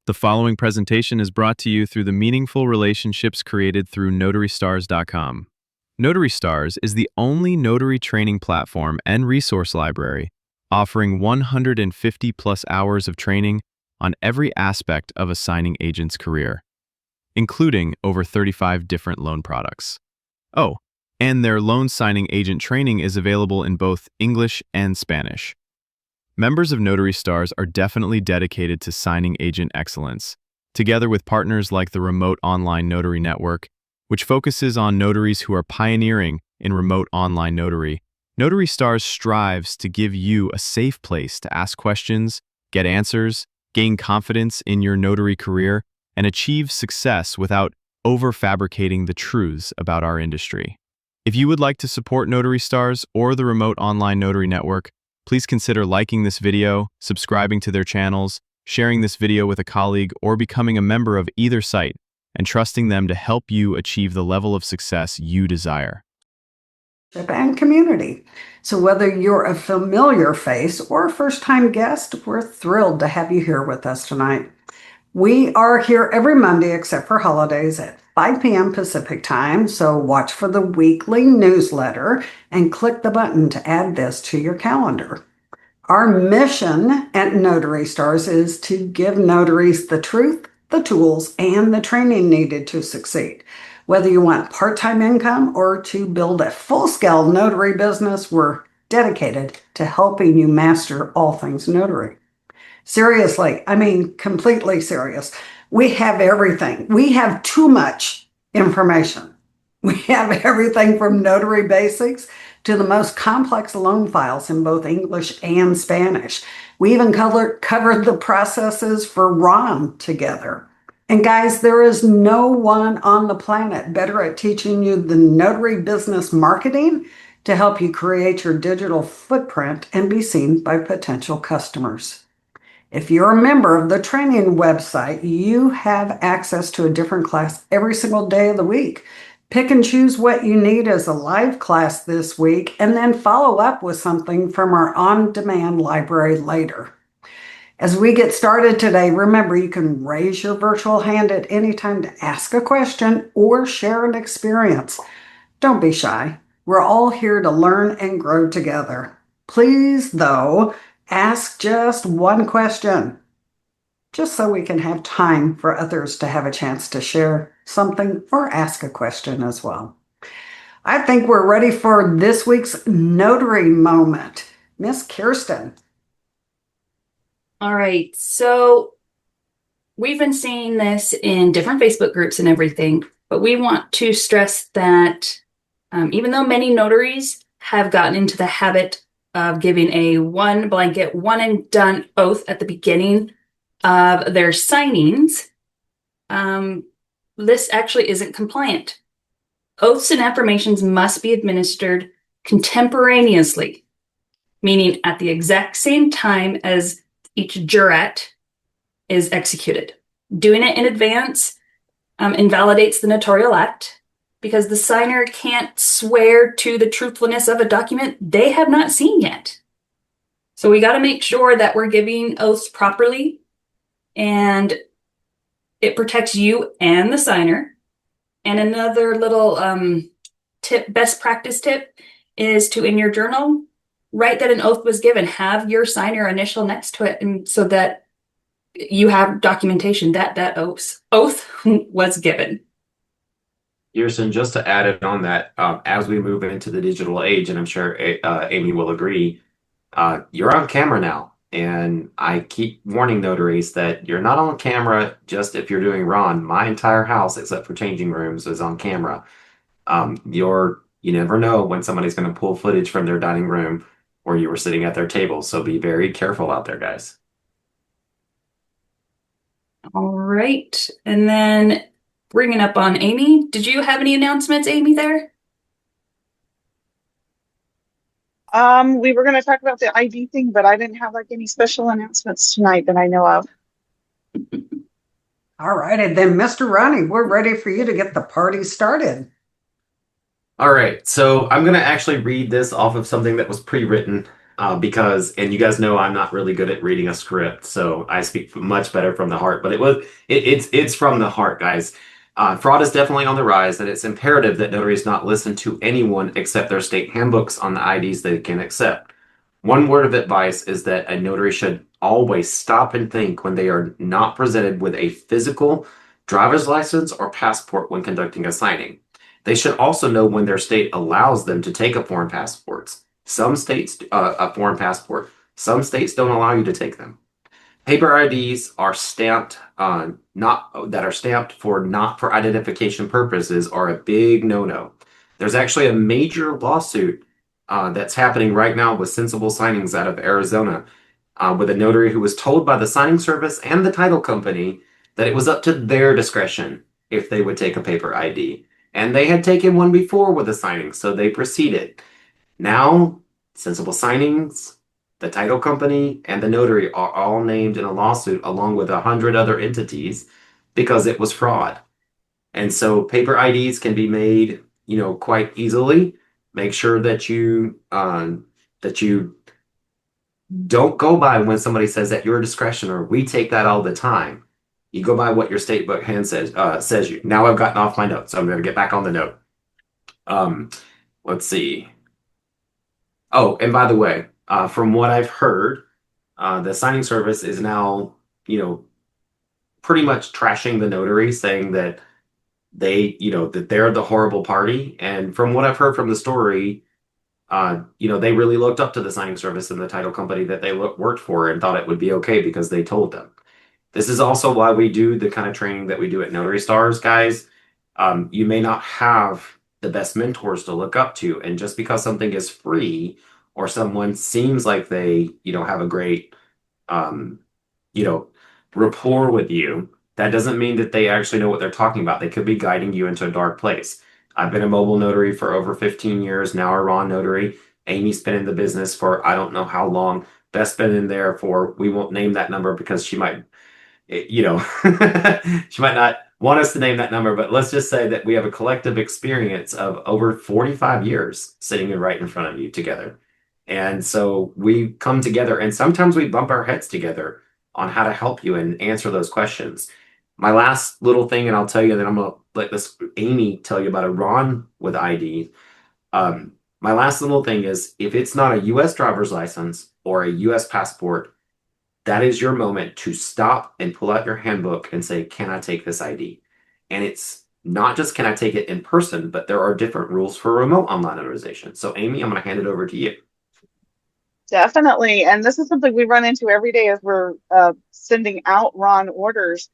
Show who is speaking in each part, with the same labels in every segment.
Speaker 1: The following presentation is brought to you through the meaningful relationships created through NotaryStars.com. Notary Stars is the only notary training platform and resource library offering 150 plus hours of training on every aspect of a signing agent's career, including over 35 different loan products. Oh, and their loan signing agent training is available in both English and Spanish. Members of Notary Stars are definitely dedicated to signing agent excellence, together with partners like the Remote Online Notary Network, which focuses on notaries who are pioneering in remote online notary. Notary Stars strives to give you a safe place to ask questions, get answers, gain confidence in your notary career, and achieve success without over-fabricating the truths about our industry. If you would like to support Notary Stars or the Remote Online Notary Network, please consider liking this video, subscribing to their channels, sharing this video with a colleague, or becoming a member of either site and trusting them to help you achieve the level of success you desire.
Speaker 2: And community. So whether you're a familiar face or a first-time guest, we're thrilled to have you here with us tonight. We are here every Monday except for holidays at 5 p.m. Pacific time, so watch for the weekly newsletter and click the button to add this to your calendar. Our mission at Notary Stars is to give notaries the truth, the tools, and the training needed to succeed. Whether you want part-time income or to build a full-scale notary business, we're dedicated to helping you master all things notary. Seriously, I mean, completely serious. We have everything. We have too much information. We have everything from notary basics to the most complex loan files in both English and Spanish. We even covered the processes for RON together. And guys, there is no one on the planet better at teaching you the notary business marketing to help you create your digital footprint and be seen by potential customers. If you're a member of the training website, you have access to a different class every single day of the week. Pick and choose what you need as a live class this week, and then follow up with something from our on-demand library later. As we get started today, remember you can raise your virtual hand at any time to ask a question or share an experience. Don't be shy. We're all here to learn and grow together. Please, though, ask just one question, just so we can have time for others to have a chance to share something or ask a question as well. I think we're ready for this week's notary moment. Miss Kirsten.
Speaker 3: All right, so we've been seeing this in different Facebook groups and everything, but we want to stress that even though many notaries have gotten into the habit of giving a one blanket, one and done oath at the beginning of their signings, this actually isn't compliant. Oaths and affirmations must be administered contemporaneously, meaning at the exact same time as each jurat is executed. Doing it in advance invalidates the notarial act because the signer can't swear to the truthfulness of a document they have not seen yet. So we got to make sure that we're giving oaths properly, and it protects you and the signer. And another little tip, best practice tip, is to, in your journal, write that an oath was given. Have your signer initial next to it, and so that you have documentation that that oath was given.
Speaker 4: Kirsten, just to add it on that, as we move into the digital age, and I'm sure Amy will agree, you're on camera now. And I keep warning notaries that you're not on camera just if you're doing RON. My entire house, except for changing rooms, is on camera. You never know when somebody's going to pull footage from their dining room where you were sitting at their table. So be very careful out there, guys.
Speaker 3: All right. And then bringing up on Amy. Did you have any announcements, Amy, there?
Speaker 5: We were going to talk about the ID thing, but I didn't have like any special announcements tonight that I know of.
Speaker 2: All right, and then Mr. Ronnie, we're ready for you to get the party started.
Speaker 4: All right, so I'm going to actually read this off of something that was pre-written. because, and you guys know I'm not really good at reading a script, so I speak much better from the heart. But it's from the heart, guys. Fraud is definitely on the rise, and it's imperative that notaries not listen to anyone except their state handbooks on the IDs they can accept. One word of advice is that a notary should always stop and think when they are not presented with a physical driver's license or passport when conducting a signing. They should also know when their state allows them to take a foreign passport. Some states, a foreign passport. Some states don't allow you to take them. Paper IDs are stamped not for identification purposes are a big no-no. There's actually a major lawsuit that's happening right now with Sensible Signings out of Arizona, with a notary who was told by the signing service and the title company that it was up to their discretion if they would take a paper ID. And they had taken one before with a signing, so they proceeded. Now, Sensible Signings, the title company, and the notary are all named in a lawsuit along with 100 other entities because it was fraud. And so paper IDs can be made, quite easily. Make sure that you don't go by when somebody says at your discretion, or we take that all the time. You go by what your state book hand says you. Now I've gotten off my notes, so I'm going to get back on the note. Let's see. Oh, and by the way, from what I've heard, the signing service is now, pretty much trashing the notary, saying that that they're the horrible party. And from what I've heard from the story, they really looked up to the signing service and the title company that they worked for and thought it would be okay because they told them. This is also why we do the kind of training that we do at Notary Stars, guys. You may not have the best mentors to look up to, and just because something is free or someone seems like they, have a great, rapport with you, that doesn't mean that they actually know what they're talking about. They could be guiding you into a dark place. I've been a mobile notary for over 15 years, now a raw notary. Amy's been in the business for I don't know how long. Beth's been in there for, we won't name that number because she might, she might not want us to name that number, but let's just say that we have a collective experience of over 45 years sitting right in front of you together. And so we come together, and sometimes we bump our heads together on how to help you and answer those questions. My last little thing, and I'll tell you, and then I'm going to let Amy tell you about a Ron with ID. My last little thing is, if it's not a U.S. driver's license or a U.S. passport, that is your moment to stop and pull out your handbook and say, can I take this ID? And it's not just can I take it in person, but there are different rules for remote online notarization. So Amy, I'm going to hand it over to you.
Speaker 5: Definitely. And this is something we run into every day as we're sending out RON orders.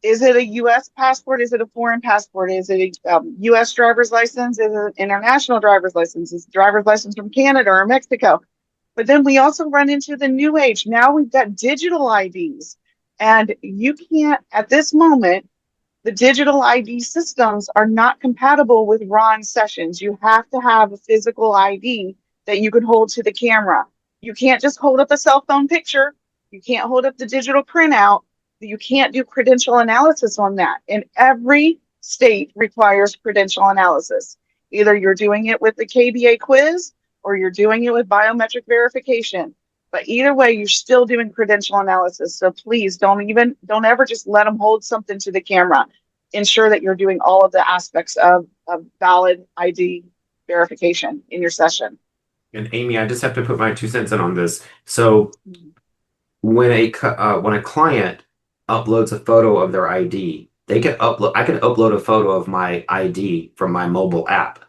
Speaker 5: Is it a U.S. passport? Is it a foreign passport? Is it a U.S. driver's license? Is it an international driver's license? Is it a driver's license from Canada or Mexico? But then we also run into the new age. Now we've got digital IDs. And you can't, at this moment, the digital ID systems are not compatible with RON sessions. You have to have a physical ID that you can hold to the camera. You can't just hold up a cell phone picture. You can't hold up the digital printout. You can't do credential analysis on that. And every state requires credential analysis. Either you're doing it with the KBA quiz or you're doing it with biometric verification. But either way, you're still doing credential analysis. So please don't ever just let them hold something to the camera. Ensure that you're doing all of the aspects of valid ID verification in your session.
Speaker 4: And Amy, I just have to put my 2 cents in on this. So when a client uploads a photo of their ID, I can upload a photo of my ID from my mobile app.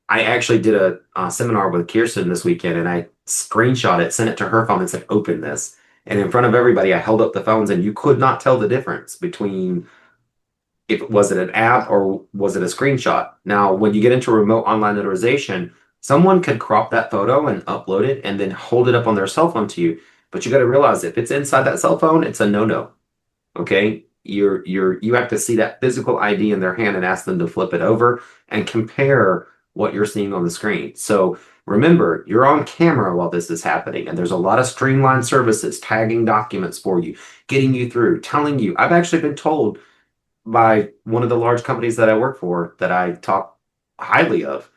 Speaker 4: I actually did a seminar with Kirsten this weekend, and I screenshot it, sent it to her phone, and said, open this. And in front of everybody, I held up the phones, and you could not tell the difference between was it an app or was it a screenshot. Now, when you get into remote online notarization, someone could crop that photo and upload it and then hold it up on their cell phone to you. But you got to realize if it's inside that cell phone, it's a no-no. Okay? You have to see that physical ID in their hand and ask them to flip it over and compare what you're seeing on the screen. So remember, you're on camera while this is happening, and there's a lot of streamlined services tagging documents for you, getting you through, telling you. I've actually been told by one of the large companies that I work for that I talk highly of,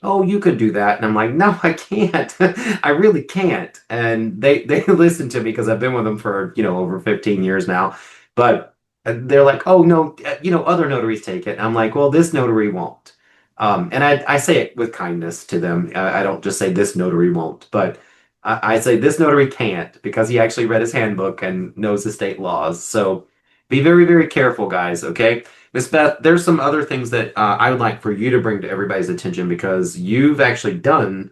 Speaker 4: oh, you could do that. And I'm like, no, I can't. I really can't. And they listen to me because I've been with them for, over 15 years now. But they're like, oh, no, other notaries take it. And I'm like, well, this notary won't. And I say it with kindness to them. I don't just say this notary won't, but I say this notary can't because he actually read his handbook and knows the state laws. So be very, very careful, guys, okay? Miss Beth, there's some other things that I would like for you to bring to everybody's attention because you've actually done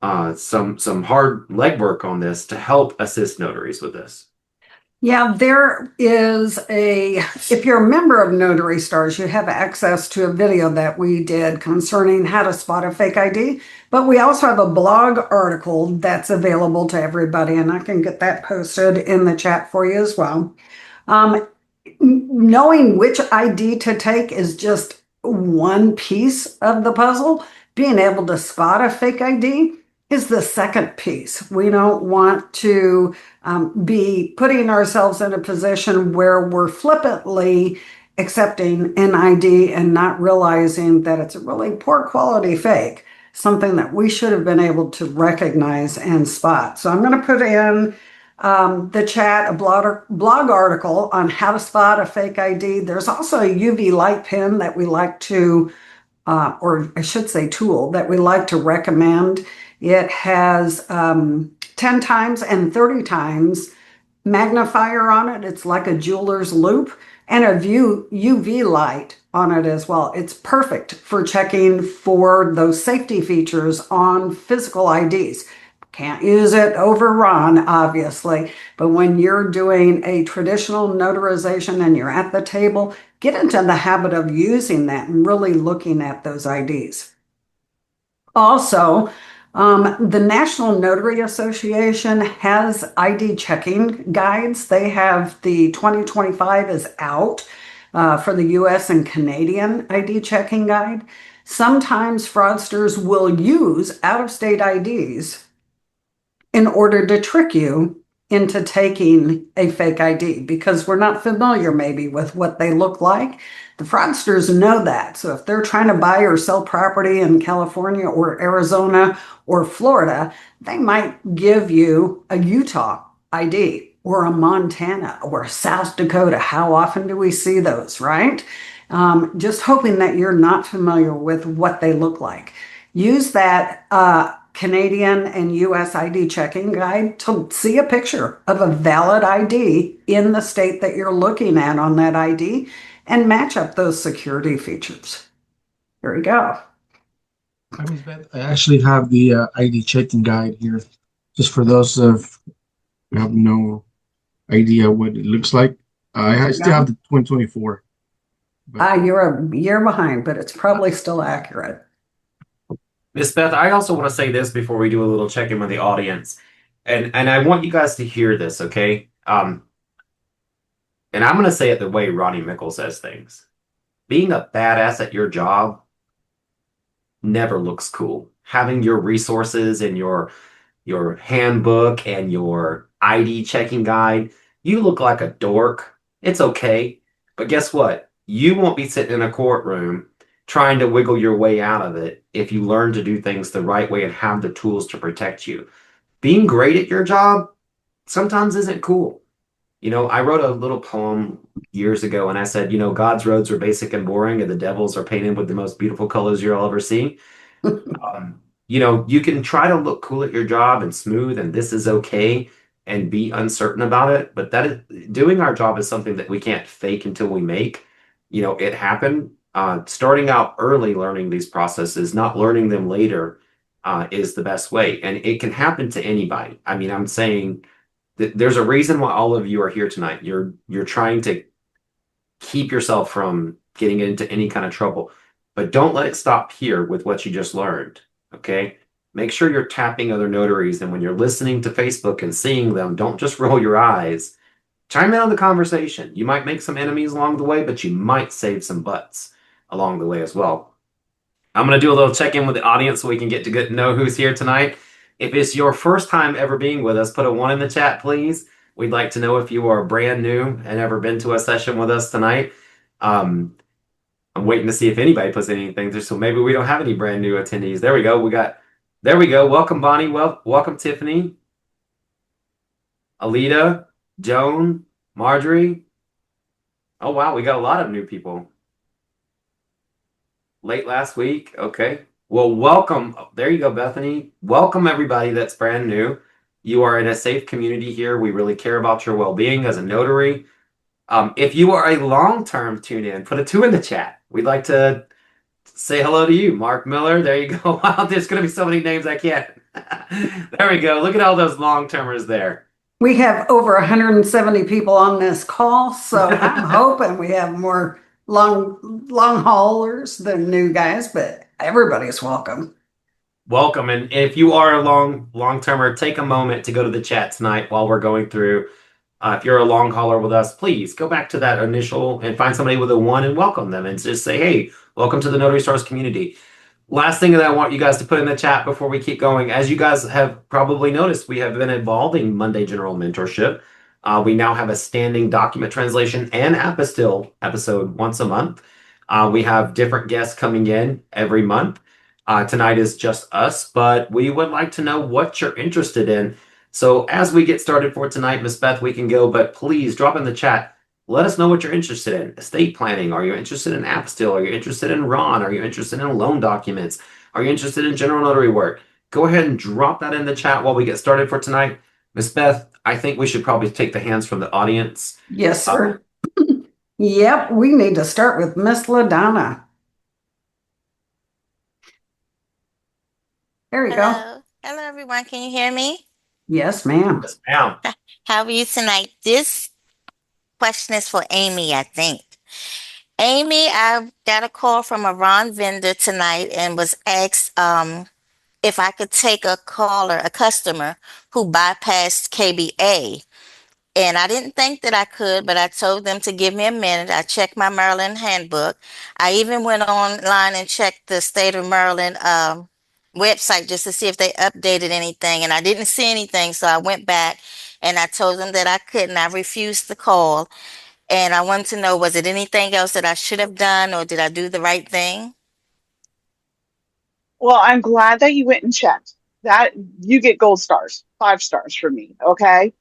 Speaker 4: some hard legwork on this to help assist notaries with this.
Speaker 2: Yeah, there is if you're a member of Notary Stars, you have access to a video that we did concerning how to spot a fake ID. But we also have a blog article that's available to everybody, and I can get that posted in the chat for you as well. Knowing which ID to take is just one piece of the puzzle. Being able to spot a fake ID is the second piece. We don't want to be putting ourselves in a position where we're flippantly accepting an ID and not realizing that it's a really poor quality fake, something that we should have been able to recognize and spot. So I'm going to put in the chat a blog article on how to spot a fake ID. There's also a UV light pen that we like to or I should say tool that we like to recommend. It has 10 times and 30 times magnifier on it. It's like a jeweler's loupe and a UV light on it as well. It's perfect for checking for those safety features on physical IDs. Can't use it over Ron, obviously, but when you're doing a traditional notarization and you're at the table, get into the habit of using that and really looking at those IDs. Also, the National Notary Association has ID checking guides. They have the 2025 is out for the US and Canadian ID checking guide. Sometimes fraudsters will use out-of-state IDs in order to trick you into taking a fake ID because we're not familiar maybe with what they look like. The fraudsters know that. So if they're trying to buy or sell property in California or Arizona or Florida, they might give you a Utah ID or a Montana or a South Dakota. How often do we see those, right? Just hoping that you're not familiar with what they look like. Use that Canadian and US ID checking guide to see a picture of a valid ID in the state that you're looking at on that ID and match up those security features. Here we go.
Speaker 6: I mean, I actually have the ID checking guide here, just for those of who have no idea what it looks like. I still have the 2024.
Speaker 2: You're a year behind, but it's probably still accurate.
Speaker 4: Miss Beth, I also want to say this before we do a little check-in with the audience. And I want you guys to hear this, okay? And I'm going to say it the way Ronnie Mickle says things. Being a badass at your job never looks cool. Having your resources and your handbook and your ID checking guide, you look like a dork. It's okay. But guess what? You won't be sitting in a courtroom trying to wiggle your way out of it if you learn to do things the right way and have the tools to protect you. Being great at your job sometimes isn't cool. I wrote a little poem years ago and I said, God's roads are basic and boring and the devil's are painted with the most beautiful colors you'll ever see. You can try to look cool at your job and smooth and this is okay and be uncertain about it. But doing our job is something that we can't fake until we make. It happened. Starting out early learning these processes, not learning them later, is the best way. And it can happen to anybody. I mean, I'm saying that there's a reason why all of you are here tonight. You're trying to keep yourself from getting into any kind of trouble. But don't let it stop here with what you just learned, okay? Make sure you're tapping other notaries. And when you're listening to Facebook and seeing them, don't just roll your eyes. Chime in on the conversation. You might make some enemies along the way, but you might save some butts along the way as well. I'm going to do a little check-in with the audience so we can get to know who's here tonight. If it's your first time ever being with us, put a 1 in the chat, please. We'd like to know if you are brand new and ever been to a session with us tonight. I'm waiting to see if anybody puts anything there. So maybe we don't have any brand new attendees. There we go. There we go. Welcome, Bonnie. Welcome, Tiffany, Alita, Joan, Marjorie. Oh, wow. We got a lot of new people. Late last week. Okay. Well, welcome. There you go, Bethany. Welcome, everybody that's brand new. You are in a safe community here. We really care about your well-being as a notary. If you are a long-term tune-in, put a 2 in the chat. We'd like to say hello to you, Mark Miller. There you go. Wow, there's going to be so many names I can't. There we go. Look at all those long-termers there.
Speaker 2: We have over 170 people on this call, so I'm hoping we have more long haulers than new guys, but everybody's welcome.
Speaker 4: Welcome. And if you are a long-termer, take a moment to go to the chat tonight while we're going through. If you're a long hauler with us, please go back to that initial and find somebody with a 1 and welcome them and just say, hey, welcome to the Notary Stars community. Last thing that I want you guys to put in the chat before we keep going, as you guys have probably noticed, we have been evolving Monday General Mentorship. We now have a standing document translation and apostille episode once a month. We have different guests coming in every month. Tonight is just us, but we would like to know what you're interested in. So as we get started for tonight, Miss Beth, we can go, but please drop in the chat. Let us know what you're interested in. Estate planning. Are you interested in apostille? Are you interested in RON? Are you interested in loan documents? Are you interested in general notary work? Go ahead and drop that in the chat while we get started for tonight. Miss Beth, I think we should probably take the hands from the audience.
Speaker 2: Yes, sir. Yep, we need to start with Miss LaDonna. There you go.
Speaker 7: Hello, everyone. Can you hear me?
Speaker 2: Yes, ma'am.
Speaker 4: Yes, ma'am.
Speaker 7: How are you tonight? This question is for Amy, I think. Amy, I got a call from a RON vendor tonight and was asked if I could take a customer who bypassed KBA. And I didn't think that I could, but I told them to give me a minute. I checked my Maryland handbook. I even went online and checked the state of Maryland website just to see if they updated anything. And I didn't see anything. So I went back and I told them that I couldn't. I refused the call. And I wanted to know, was it anything else that I should have done or did I do the right thing?
Speaker 5: Well, I'm glad that you went and checked. That you get gold stars, 5 stars from me. Okay.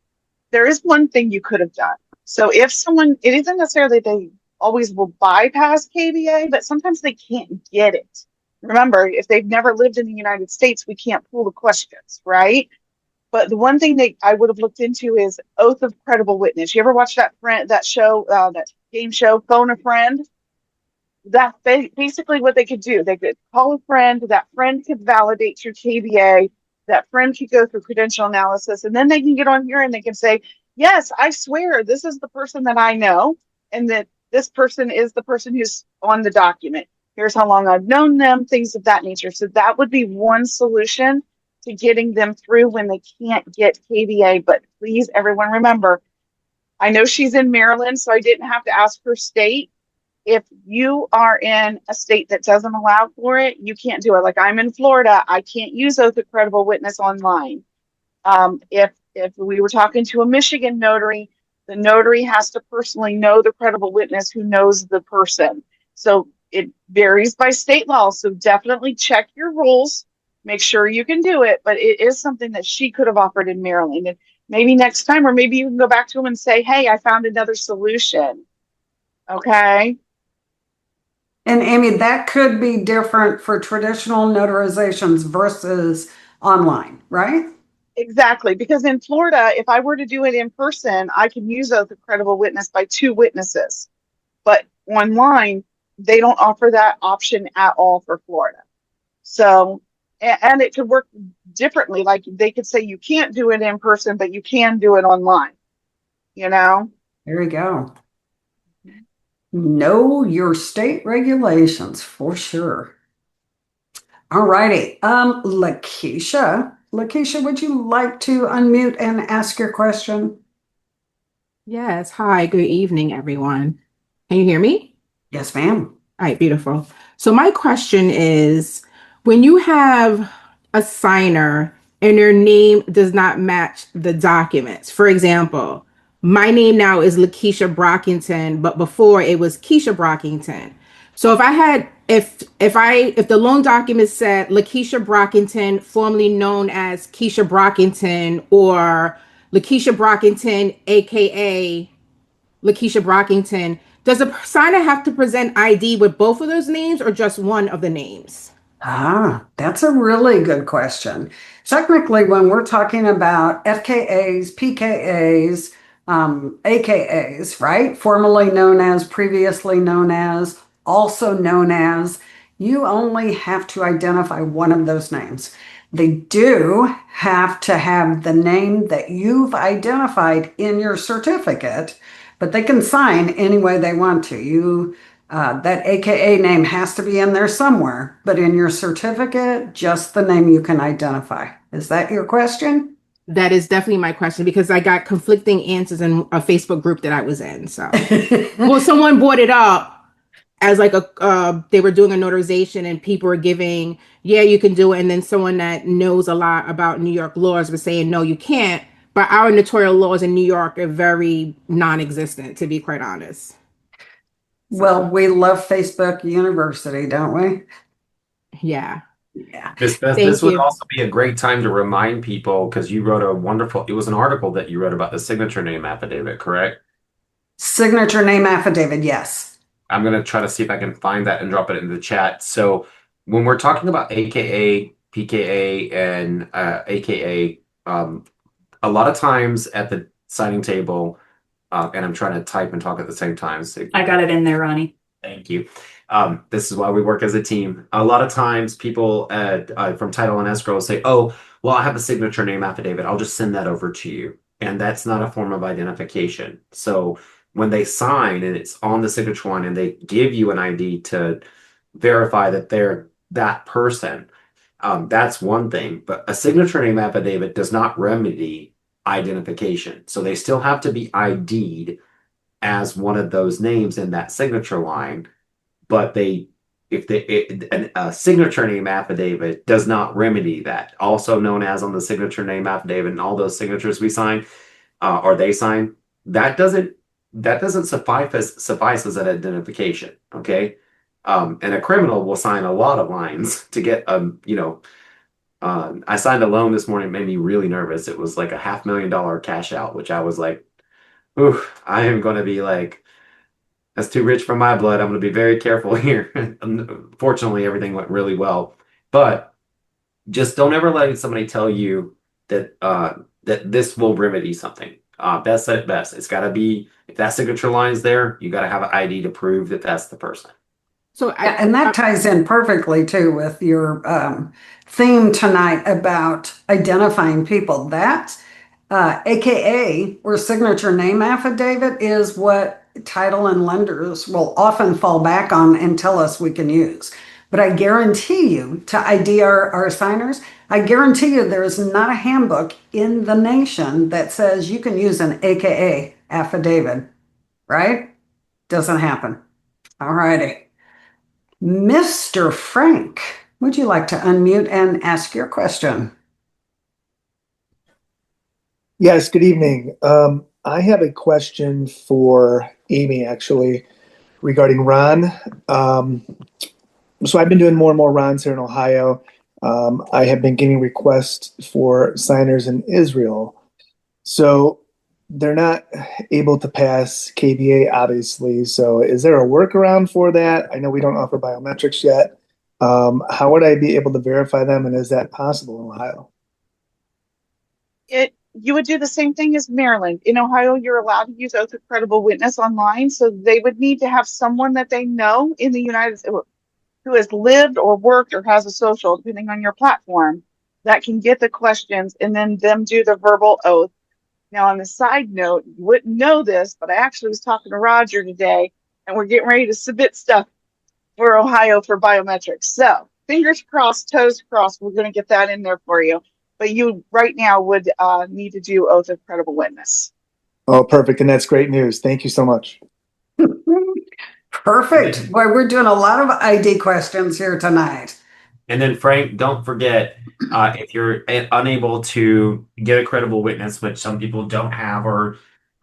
Speaker 5: There is one thing you could have done. So if someone, it isn't necessarily they always will bypass KBA, but sometimes they can't get it. Remember, if they've never lived in the United States, we can't pull the questions, right? But the one thing that I would have looked into is oath of credible witness. You ever watch that show, that game show, Phone a Friend? That's basically what they could do. They could call a friend. That friend could validate through KBA. That friend could go through credential analysis, and then they can get on here and they can say, yes, I swear this is the person that I know, and that this person is the person who's on the document. Here's how long I've known them, things of that nature. So that would be one solution to getting them through when they can't get KBA. But please, everyone, remember, I know she's in Maryland, so I didn't have to ask her state. If you are in a state that doesn't allow for it, you can't do it. Like I'm in Florida, I can't use oath of credible witness online. If we were talking to a Michigan notary, the notary has to personally know the credible witness who knows the person. So it varies by state law. So definitely check your rules, make sure you can do it. But it is something that she could have offered in Maryland. And maybe next time, or maybe you can go back to them and say, hey, I found another solution. Okay.
Speaker 2: And Amy, that could be different for traditional notarizations versus online, right?
Speaker 5: Exactly. Because in Florida, if I were to do it in person, I can use oath of credible witness by 2 witnesses. But online, they don't offer that option at all for Florida. So, and it could work differently. Like they could say you can't do it in person, but you can do it online. You know?
Speaker 2: There you go. Know your state regulations for sure. All righty. Lakeisha, would you like to unmute and ask your question?
Speaker 8: Yes. Hi, good evening, everyone. Can you hear me?
Speaker 2: Yes, ma'am.
Speaker 8: All right, beautiful. So my question is, when you have a signer and their name does not match the documents, for example, my name now is Lakeisha Brockington, but before it was Keisha Brockington. So if the loan document said Lakeisha Brockington, formerly known as Keisha Brockington, or Lakeisha Brockington, aka Lakeisha Brockington, does a signer have to present ID with both of those names or just one of the names?
Speaker 2: Ah, that's a really good question. Technically, when we're talking about FKAs, PKAs, AKAs, right? Formerly known as, previously known as, also known as, you only have to identify one of those names. They do have to have the name that you've identified in your certificate, but they can sign any way they want to. That AKA name has to be in there somewhere, but in your certificate, just the name you can identify. Is that your question?
Speaker 8: That is definitely my question because I got conflicting answers in a Facebook group that I was in. So, well, someone brought it up as like they were doing a notarization and people were giving, yeah, you can do it. And then someone that knows a lot about New York laws was saying, no, you can't. But our notarial laws in New York are very non-existent, to be quite honest.
Speaker 2: Well, we love Facebook University, don't we?
Speaker 8: Yeah.
Speaker 2: Yeah.
Speaker 4: This
Speaker 8: Thank
Speaker 4: would
Speaker 8: you.
Speaker 4: also be a great time to remind people because you wrote it was an article that you wrote about the signature name affidavit, correct?
Speaker 2: Signature name affidavit, yes.
Speaker 4: I'm going to try to see if I can find that and drop it in the chat. So when we're talking about AKA, PKA, and AKA, a lot of times at the signing table, and I'm trying to type and talk at the same time. So
Speaker 3: I got it in there, Ronnie.
Speaker 4: thank you. This is why we work as a team. A lot of times people from title and escrow will say, oh, well, I have a signature name affidavit. I'll just send that over to you. And that's not a form of identification. So when they sign and it's on the signature line and they give you an ID to verify that they're that person, that's one thing. But a signature name affidavit does not remedy identification. So they still have to be ID'd as one of those names in that signature line. But a signature name affidavit does not remedy that. Also known as on the signature name affidavit and all those signatures we sign or they sign, that doesn't suffice as an identification. Okay, and a criminal will sign a lot of lines to get I signed a loan this morning. It made me really nervous. It was like a $500,000 cash out, which I was like, ooh, I am going to be like, that's too rich for my blood. I'm going to be very careful here. Fortunately, everything went really well. But just don't ever let somebody tell you that that this will remedy something. Best said it best. It's got to be, if that signature line is there, you got to have an ID to prove that that's the person.
Speaker 8: So
Speaker 2: And that ties in perfectly too with your theme tonight about identifying people. That AKA or signature name affidavit is what title and lenders will often fall back on and tell us we can use. But I guarantee you, to ID our signers, I guarantee you there is not a handbook in the nation that says you can use an AKA affidavit, right? Doesn't happen. All righty. Mr. Frank, would you like to unmute and ask your question?
Speaker 9: Yes, good evening. I have a question for Amy, actually, regarding Ron. So I've been doing more and more Rons here in Ohio. I have been getting requests for signers in Israel. So they're not able to pass KBA, obviously. So is there a workaround for that? I know we don't offer biometrics yet. How would I be able to verify them, and is that possible in Ohio?
Speaker 5: You would do the same thing as Maryland. In Ohio, you're allowed to use oath of credible witness online. So they would need to have someone that they know in the United States who has lived or worked or has a social, depending on your platform, that can get the questions and then them do the verbal oath. Now, on the side note, you wouldn't know this, but I actually was talking to Roger today, and we're getting ready to submit stuff for Ohio for biometrics. So fingers crossed, toes crossed, we're going to get that in there for you. But you right now would need to do oath of credible witness.
Speaker 9: Oh, perfect. And that's great news. Thank you so much.
Speaker 2: Perfect. Boy, we're doing a lot of ID questions here tonight.
Speaker 4: And then, Frank, don't forget, if you're unable to get a credible witness, which some people don't have, or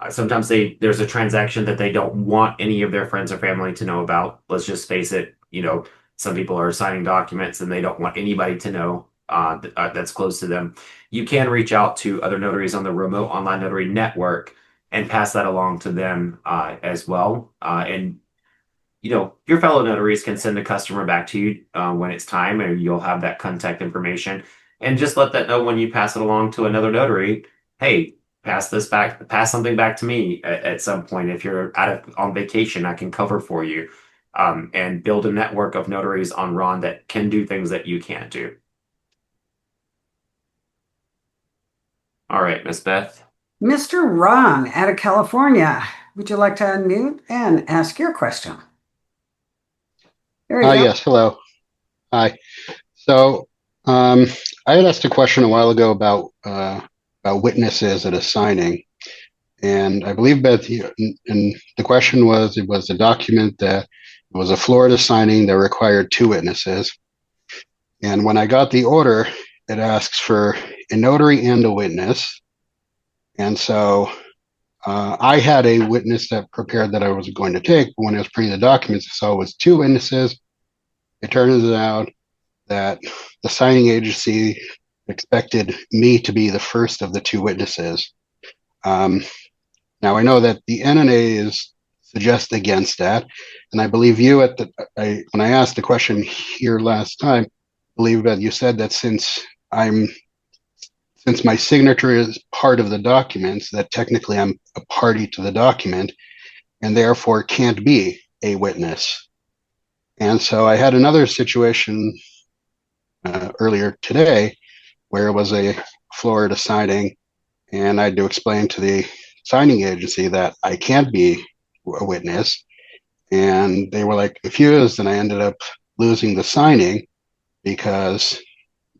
Speaker 4: Sometimes there's a transaction that they don't want any of their friends or family to know about. Let's just face it, some people are signing documents and they don't want anybody to know that's close to them. You can reach out to other notaries on the remote online notary network and pass that along to them as well. And your fellow notaries can send a customer back to you when it's time, and you'll have that contact information. And just let that know when you pass it along to another notary. Hey, pass something back to me at some point. If you're on vacation, I can cover for you, and build a network of notaries on Ron that can do things that you can't do. All right, Miss Beth.
Speaker 2: Mr. Ron out of California, would you like to unmute and ask your question? There you go.
Speaker 10: Yes, hello. Hi. So I had asked a question a while ago about witnesses at a signing, and I believe Beth, and the question was, it was a document that it was a Florida signing that required 2 witnesses, and when I got the order, it asks for a notary and a witness, and so I had a witness that prepared that I was going to take, but when I was printing the documents, I saw it was 2 witnesses. It turns out that the signing agency expected me to be the first of the 2 witnesses. Now I know that the NNA suggests against that, and I believe you when I asked the question here last time, I believe that you said that since my signature is part of the documents, that technically I'm a party to the document and therefore can't be a witness. And so I had another situation earlier today where it was a Florida signing, and I had to explain to the signing agency that I can't be a witness, and they were like confused, and I ended up losing the signing because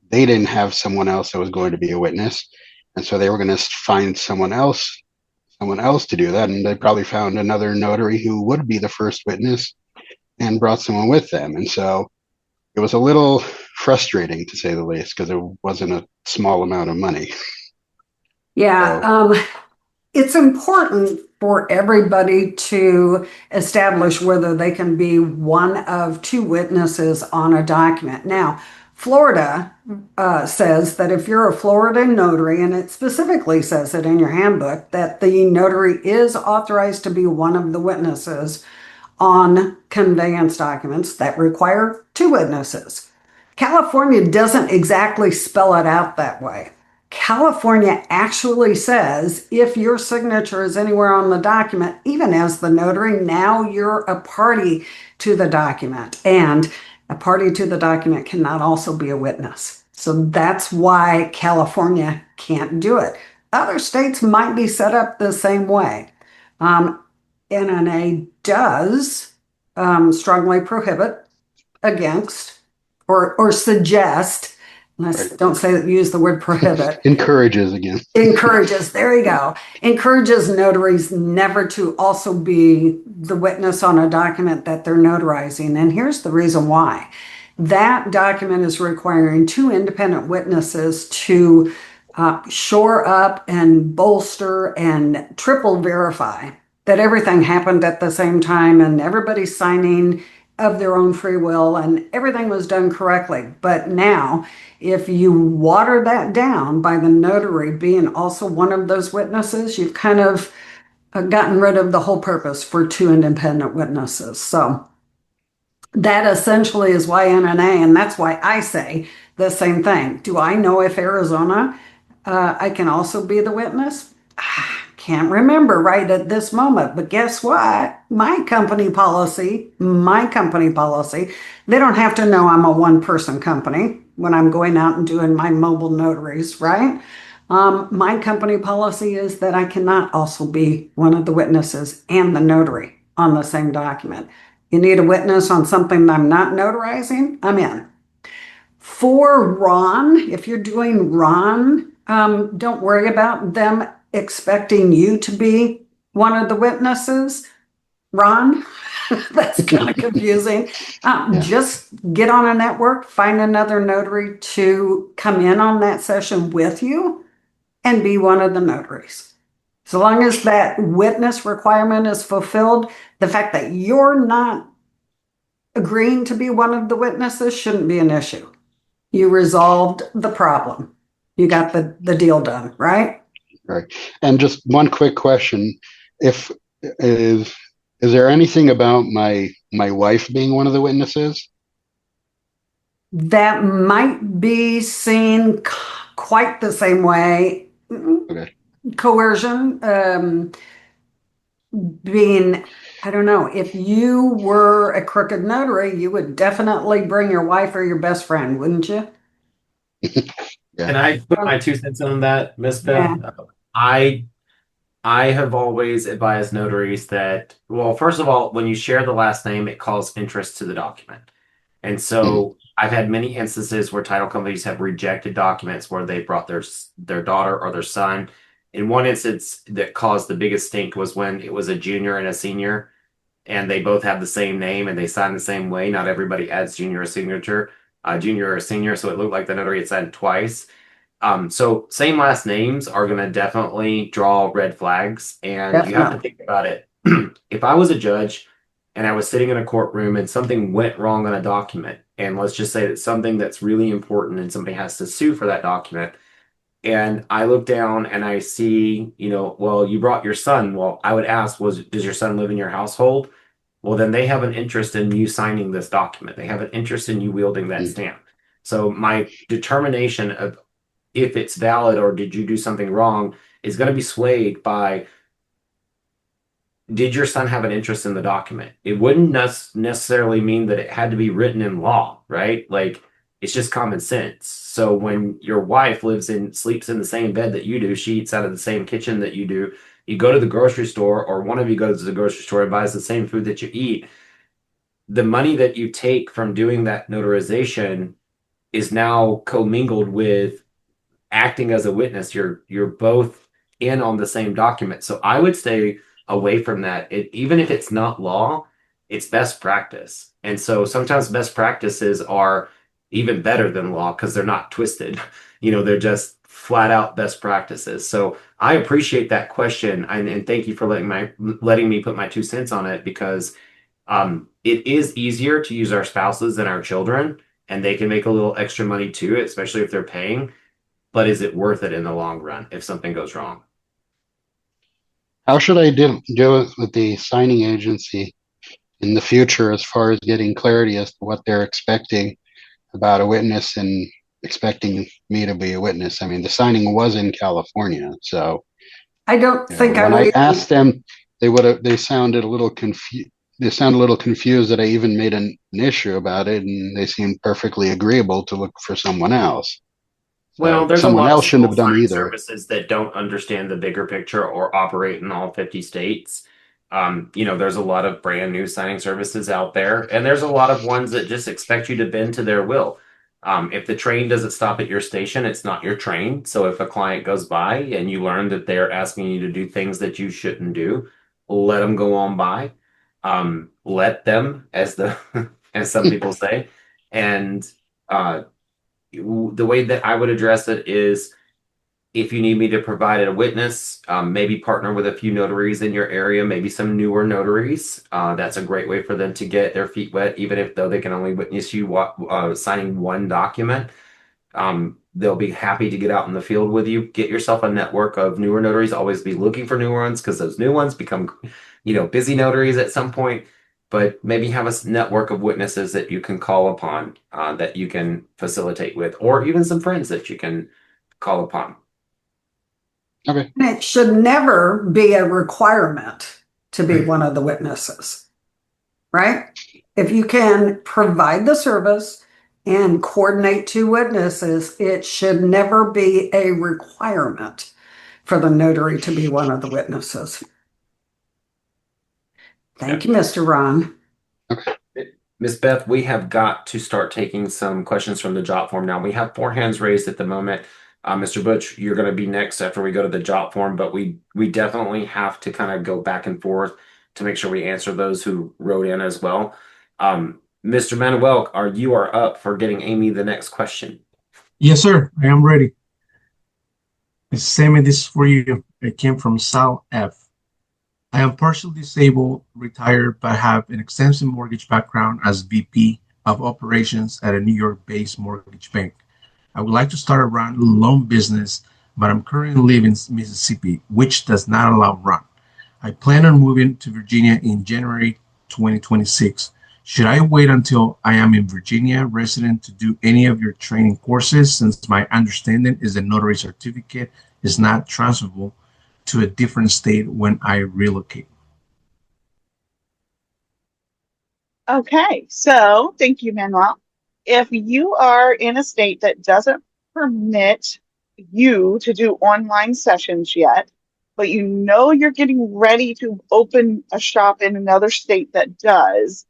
Speaker 10: they didn't have someone else that was going to be a witness, and so they were going to find someone else to do that, and they probably found another notary who would be the first witness and brought someone with them. And so it was a little frustrating, to say the least, because it wasn't a small amount of money.
Speaker 2: Yeah, it's important for everybody to establish whether they can be one of 2 witnesses on a document. Now, Florida says that if you're a Florida notary, and it specifically says it in your handbook, that the notary is authorized to be one of the witnesses on conveyance documents that require 2 witnesses. California doesn't exactly spell it out that way. California actually says if your signature is anywhere on the document, even as the notary, now you're a party to the document, and a party to the document cannot also be a witness. So that's why California can't do it. Other states might be set up the same way. NNA does strongly prohibit against or suggest, don't use the word prohibit.
Speaker 10: Encourages again.
Speaker 2: Encourages, there you go. Encourages notaries never to also be the witness on a document that they're notarizing. And here's the reason why. That document is requiring 2 independent witnesses to shore up and bolster and triple verify that everything happened at the same time and everybody's signing of their own free will and everything was done correctly. But now, if you water that down by the notary being also one of those witnesses, you've kind of gotten rid of the whole purpose for 2 independent witnesses. So that essentially is why NNA, and that's why I say the same thing. Do I know if Arizona, I can also be the witness? Can't remember right at this moment, but guess what? My company policy, they don't have to know I'm a 1-person company when I'm going out and doing my mobile notaries, right? My company policy is that I cannot also be one of the witnesses and the notary on the same document. You need a witness on something that I'm not notarizing, I'm in. For Ron, if you're doing Ron, don't worry about them expecting you to be one of the witnesses. Ron, that's kind of confusing. Just get on a network, find another notary to come in on that session with you and be one of the notaries. So long as that witness requirement is fulfilled, the fact that you're not agreeing to be one of the witnesses shouldn't be an issue. You resolved the problem. You got the deal done, right?
Speaker 10: Right. And just one quick question. If is there anything about my wife being one of the witnesses?
Speaker 2: That might be seen quite the same way.
Speaker 10: Okay.
Speaker 2: Coercion, being, I don't know, if you were a crooked notary, you would definitely bring your wife or your best friend, wouldn't you?
Speaker 4: Can I put my 2 cents on that, Miss Beth?
Speaker 2: Yeah.
Speaker 4: I have always advised notaries that, well, first of all, when you share the last name, it calls interest to the document. And so I've had many instances where title companies have rejected documents where they brought their daughter or their son. In one instance that caused the biggest stink was when it was a junior and a senior, and they both have the same name and they sign the same way. Not everybody adds junior or senior, so it looked like the notary had signed twice. So same last names are going to definitely draw red flags, and you have to think about it. If I was a judge and I was sitting in a courtroom and something went wrong on a document, and let's just say that something that's really important and somebody has to sue for that document, and I look down and I see, well, you brought your son. Well, I would ask, does your son live in your household? Well, then they have an interest in you signing this document. They have an interest in you wielding that stamp. So my determination of if it's valid or did you do something wrong is going to be swayed by, did your son have an interest in the document? It wouldn't necessarily mean that it had to be written in law, right? Like, it's just common sense. So when your wife sleeps in the same bed that you do, she eats out of the same kitchen that you do, you go to the grocery store, or one of you goes to the grocery store and buys the same food that you eat, the money that you take from doing that notarization is now commingled with acting as a witness. You're both in on the same document. So I would stay away from that. Even if it's not law, it's best practice. And so sometimes best practices are even better than law because they're not twisted. They're just flat out best practices. So I appreciate that question, and thank you for letting me put my 2 cents on it, because it is easier to use our spouses than our children, and they can make a little extra money too, especially if they're paying. But is it worth it in the long run if something goes wrong?
Speaker 10: How should I deal with the signing agency in the future as far as getting clarity as to what they're expecting about a witness and expecting me to be a witness? I mean, the signing was in California, so
Speaker 2: I don't think
Speaker 10: when I asked them, they sounded a little confused. They sound a little confused that I even made an issue about it, and they seemed perfectly agreeable to look for someone else.
Speaker 4: Well, there's
Speaker 10: someone
Speaker 4: a lot
Speaker 10: else
Speaker 4: of
Speaker 10: shouldn't have done
Speaker 4: signing
Speaker 10: either.
Speaker 4: services that don't understand the bigger picture or operate in all 50 states. There's a lot of brand new signing services out there, and there's a lot of ones that just expect you to bend to their will. If the train doesn't stop at your station, it's not your train. So if a client goes by and you learn that they're asking you to do things that you shouldn't do, let them go on by. Let them, as as some people say. And the way that I would address it is, if you need me to provide a witness, maybe partner with a few notaries in your area, maybe some newer notaries. That's a great way for them to get their feet wet, even though they can only witness you signing one document. They'll be happy to get out in the field with you. Get yourself a network of newer notaries. Always be looking for newer ones, because those new ones become, busy notaries at some point. But maybe have a network of witnesses that you can call upon, that you can facilitate with, or even some friends that you can call upon.
Speaker 10: Okay.
Speaker 2: And it should never be a requirement to be one of the witnesses, right? If you can provide the service and coordinate two witnesses, it should never be a requirement for the notary to be one of the witnesses. Thank you, Mr. Ron.
Speaker 10: Okay.
Speaker 4: Ms. Beth, we have got to start taking some questions from the job form now. We have 4 hands raised at the moment. Mr. Butch, you're going to be next after we go to the job form, but we definitely have to kind of go back and forth to make sure we answer those who wrote in as well. Mr. Manuel, you are up for getting Amy the next question.
Speaker 6: Yes, sir. I am ready. Sammy, this is for you. It came from Sal F. I am partially disabled, retired, but have an extensive mortgage background as VP of operations at a New York-based mortgage bank. I would like to start a RUN loan business, but I'm currently living in Mississippi, which does not allow RUN. I plan on moving to Virginia in January 2026. Should I wait until I am in Virginia resident to do any of your training courses, since my understanding is the notary certificate is not transferable to a different state when I relocate?
Speaker 5: Okay, so thank you, Manuel. If you are in a state that doesn't permit you to do online sessions yet, but you know you're getting ready to open a shop in another state that does,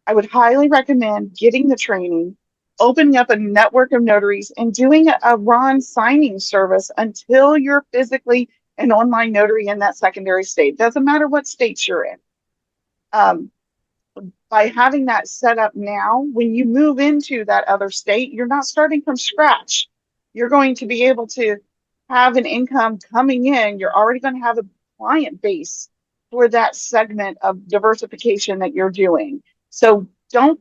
Speaker 5: I would highly recommend getting the training, opening up a network of notaries, and doing a RON signing service until you're physically an online notary in that secondary state. Doesn't matter what states you're in. By having that set up now, when you move into that other state, you're not starting from scratch. You're going to be able to have an income coming in. You're already going to have a client base for that segment of diversification that you're doing. So don't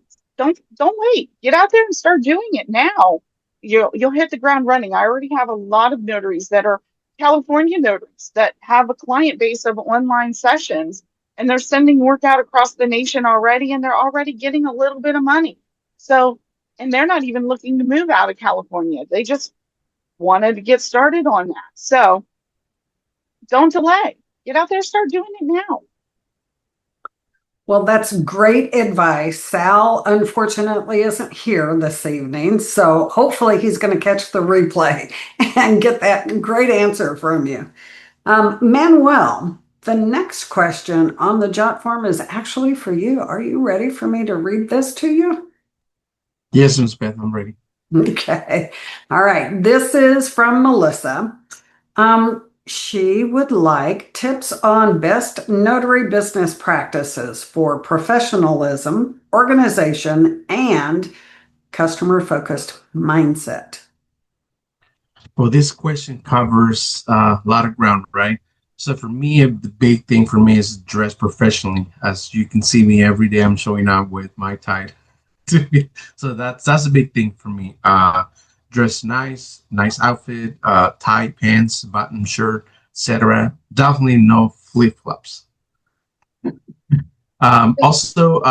Speaker 5: wait. Get out there and start doing it now. You'll hit the ground running. I already have a lot of notaries that are California notaries that have a client base of online sessions, and they're sending work out across the nation already, and they're already getting a little bit of money. So, and they're not even looking to move out of California. They just wanted to get started on that. So don't delay. Get out there, start doing it now.
Speaker 2: Well, that's great advice. Sal, unfortunately, isn't here this evening, so hopefully he's going to catch the replay and get that great answer from you. Manuel, the next question on the jot form is actually for you. Are you ready for me to read this to you?
Speaker 6: Yes, Ms. Beth, I'm ready.
Speaker 2: Okay. All right. This is from Melissa. She would like tips on best notary business practices for professionalism, organization, and customer-focused mindset.
Speaker 6: Well, this question covers a lot of ground, right? So for me, the big thing for me is dress professionally. As you can see me every day, I'm showing up with my tie. So that's a big thing for me. Dress nice outfit, tie, pants, button shirt, etc. Definitely no flip-flops. Also,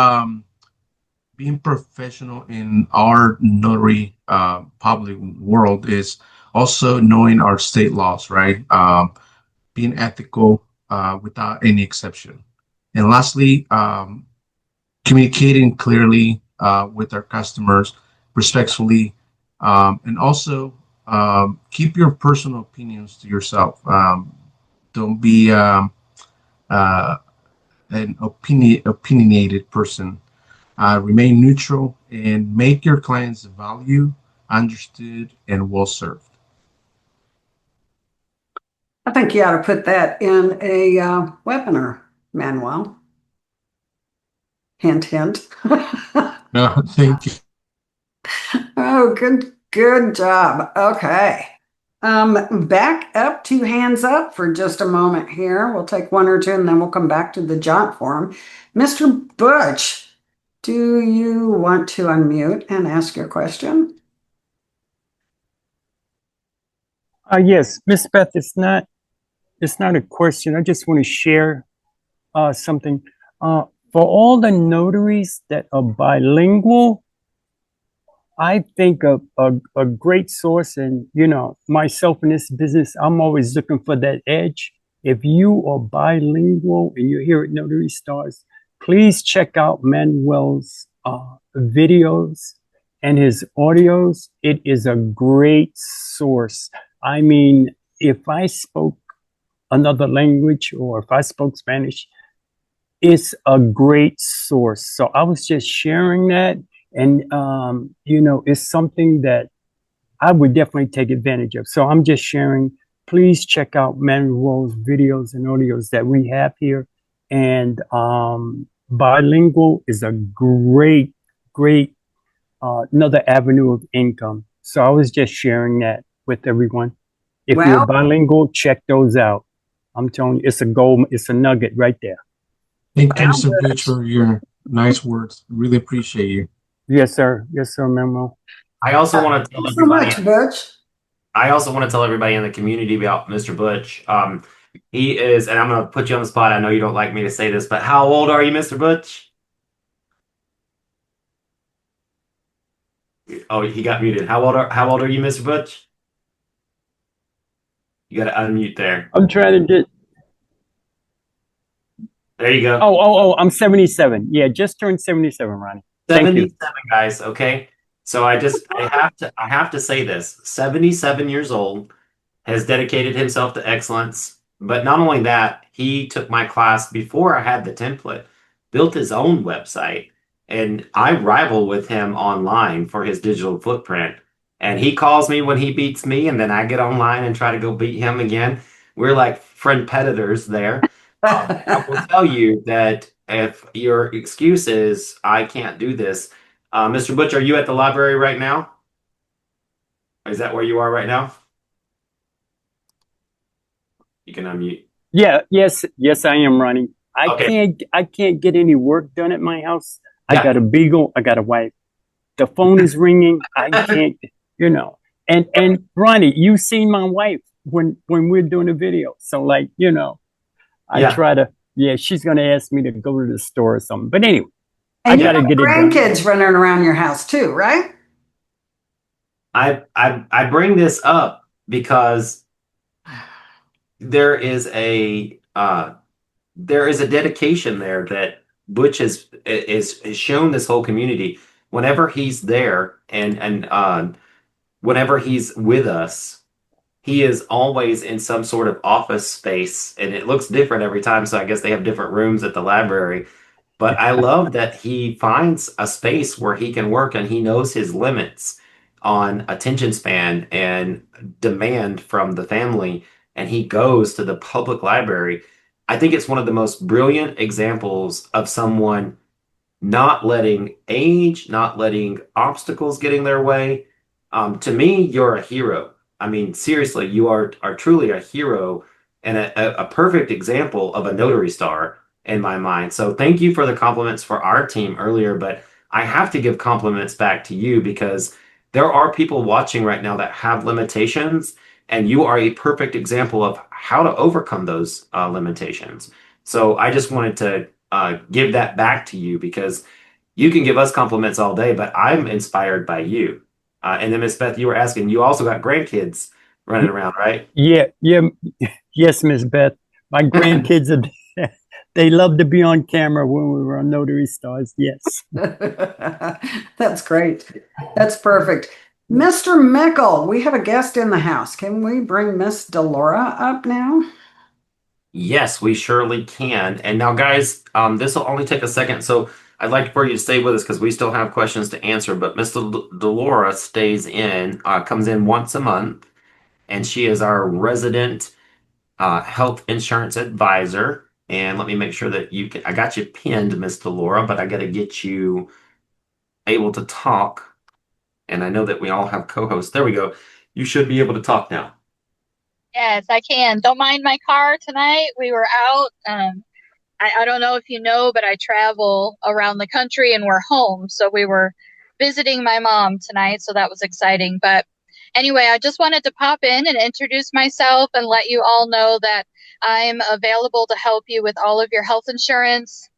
Speaker 6: being professional in our notary public world is also knowing our state laws, right? Being ethical without any exception. And lastly, communicating clearly with our customers respectfully, and also keep your personal opinions to yourself. Don't be an opinionated person. Remain neutral and make your clients value, understood, and well served.
Speaker 2: I think you ought to put that in a webinar, Manuel. Hint, hint.
Speaker 6: No, thank you.
Speaker 2: Oh, good job. Okay. Back up to hands up for just a moment here. We'll take one or two and then we'll come back to the jot form. Mr. Butch, do you want to unmute and ask your question?
Speaker 11: Yes, Miss Beth, it's not a question. I just want to share something. For all the notaries that are bilingual, I think a great source, and myself in this business, I'm always looking for that edge. If you are bilingual and you're here at Notary Stars, please check out Manuel's videos and his audios. It is a great source. I mean, if I spoke another language or if I spoke Spanish, it's a great source. So I was just sharing that. And, it's something that I would definitely take advantage of. So I'm just sharing. Please check out Manuel's videos and audios that we have here. And bilingual is a great another avenue of income. So I was just sharing that with everyone. If
Speaker 2: Well-
Speaker 11: you're bilingual, check those out. I'm telling you, it's a gold, it's a nugget right there.
Speaker 6: Thank you, Mr. Butch, for your nice words. Really appreciate you.
Speaker 11: Yes, sir. Yes, sir, Memo.
Speaker 4: I also want to tell
Speaker 2: Thanks so much, Butch.
Speaker 4: I also want to tell everybody in the community about Mr. Butch. He is, and I'm going to put you on the spot. I know you don't like me to say this, but how old are you, Mr. Butch? Oh, he got muted. How old are you, Mr. Butch? You got to unmute there.
Speaker 11: I'm trying to get.
Speaker 4: There you go.
Speaker 11: Oh, I'm 77. Yeah, just turned 77, Ronnie. Thank you.
Speaker 4: 77, guys. Okay. So I have to say this. 77 years old, has dedicated himself to excellence. But not only that, he took my class before I had the template, built his own website, and I rival with him online for his digital footprint. And he calls me when he beats me, and then I get online and try to go beat him again. We're like friend competitors there. I will tell you that if your excuse is, I can't do this, Mr. Butch, are you at the library right now? Is that where you are right now? You can unmute.
Speaker 11: Yeah, yes, I am, Ronnie.
Speaker 4: Okay.
Speaker 11: I can't get any work done at my house.
Speaker 4: Yeah.
Speaker 11: I got a beagle, I got a wife. The phone is ringing. I can't, you know. And Ronnie, you've seen my wife when we're doing a video. So like, you know, I
Speaker 4: Yeah.
Speaker 11: try to, she's gonna ask me to go to the store or something. But anyway,
Speaker 2: And
Speaker 11: I
Speaker 2: you
Speaker 11: gotta
Speaker 2: have
Speaker 11: get it done.
Speaker 2: grandkids running around your house too, right?
Speaker 4: I bring this up because there is a dedication there that Butch is shown this whole community. Whenever he's there and whenever he's with us, he is always in some sort of office space, and it looks different every time. So I guess they have different rooms at the library. But I love that he finds a space where he can work, and he knows his limits on attention span and demand from the family, and he goes to the public library. I think it's one of the most brilliant examples of someone not letting age, not letting obstacles get in their way. To me, you're a hero. I mean, seriously, you are truly a hero and a perfect example of a notary star in my mind. So thank you for the compliments for our team earlier, but I have to give compliments back to you because there are people watching right now that have limitations, and you are a perfect example of how to overcome those limitations. So I just wanted to give that back to you because you can give us compliments all day, but I'm inspired by you. And then Miss Beth, you were asking, you also got grandkids running around, right?
Speaker 11: Yeah, yes, Miss Beth. My grandkids are they love to be on camera when we were on Notary Stars. Yes.
Speaker 2: That's great. That's perfect. Mr. Mickle, we have a guest in the house. Can we bring Miss Delora up now?
Speaker 4: Yes, we surely can. And now, guys, this will only take a second, so I'd like for you to stay with us because we still have questions to answer. But Miss Delora stays in, comes in once a month, and she is our resident health insurance advisor. And let me make sure that you can. I got you pinned, Miss Delora, but I got to get you able to talk. And I know that we all have co-hosts. There we go. You should be able to talk now.
Speaker 12: Yes, I can. Don't mind my car tonight. We were out. I don't know if you know, but I travel around the country and we're home. So we were visiting my mom tonight. So that was exciting. But anyway, I just wanted to pop in and introduce myself and let you all know that I'm available to help you with all of your health insurance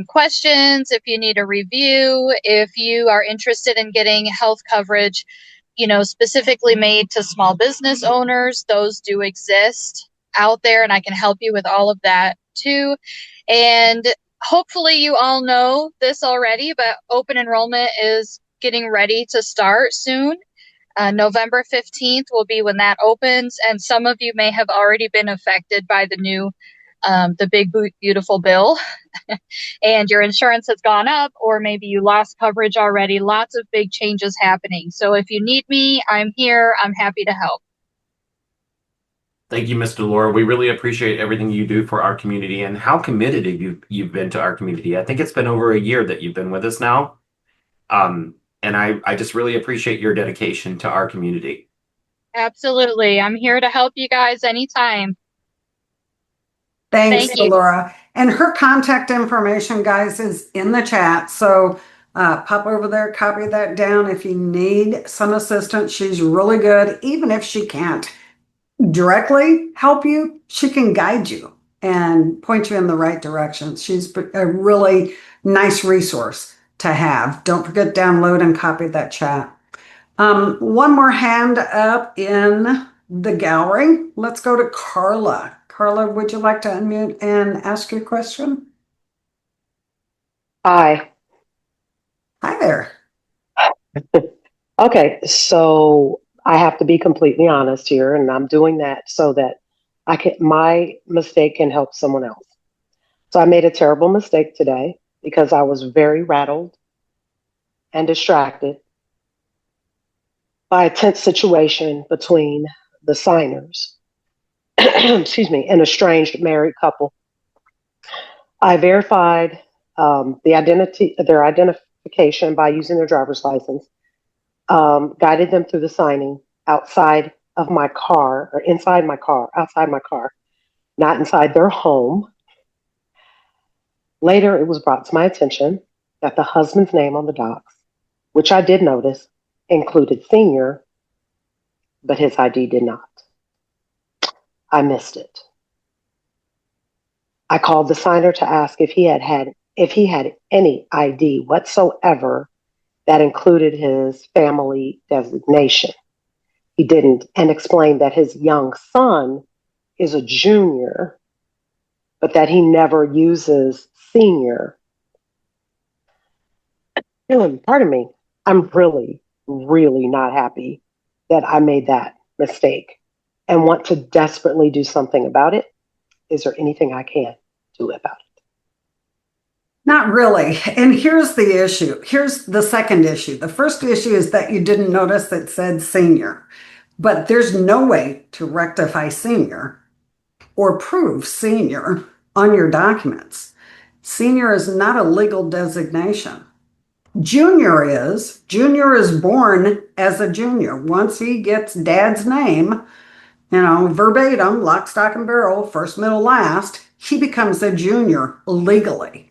Speaker 12: questions. If you need a review, if you are interested in getting health coverage, you know, specifically made to small business owners, those do exist out there, and I can help you with all of that too. And hopefully you all know this already, but open enrollment is getting ready to start soon. November 15th will be when that opens, and some of you may have already been affected by the new the big beautiful bill and your insurance has gone up, or maybe you lost coverage already. Lots of big changes happening. So if you need me, I'm here. I'm happy to help.
Speaker 4: Thank you, Mr. Laura. We really appreciate everything you do for our community and how committed you've been to our community. I think it's been over a year that you've been with us now. And I just really appreciate your dedication to our community.
Speaker 12: Absolutely. I'm here to help you guys anytime.
Speaker 2: Thanks,
Speaker 12: Thank you.
Speaker 2: Laura. And her contact information, guys, is in the chat. So pop over there, copy that down if you need some assistance. She's really good. Even if she can't directly help you, she can guide you and point you in the right direction. She's a really nice resource to have. Don't forget to download and copy that chat. One more hand up in the gallery. Let's go to Carla. Carla, would you like to unmute and ask your question?
Speaker 13: Hi.
Speaker 2: Hi there.
Speaker 13: Okay, so I have to be completely honest here, and I'm doing that so that my mistake can help someone else. So I made a terrible mistake today because I was very rattled and distracted by a tense situation between the signers, excuse me, an estranged married couple. I verified their identification by using their driver's license, guided them through the signing outside of my car or inside my car, outside my car, not inside their home. Later, it was brought to my attention that the husband's name on the docs, which I did notice, included senior, but his ID did not. I missed it. I called the signer to ask if he had any ID whatsoever that included his family designation. He didn't, and explained that his young son is a junior, but that he never uses senior. Pardon me. I'm really, really not happy that I made that mistake and want to desperately do something about it. Is there anything I can do about it?
Speaker 2: Not really. And here's the issue. Here's the second issue. The first issue is that you didn't notice that said senior, but there's no way to rectify senior or prove senior on your documents. Senior is not a legal designation. Junior is. Junior is born as a junior. Once he gets dad's name, verbatim, lock, stock, and barrel, first, middle, last, he becomes a junior legally.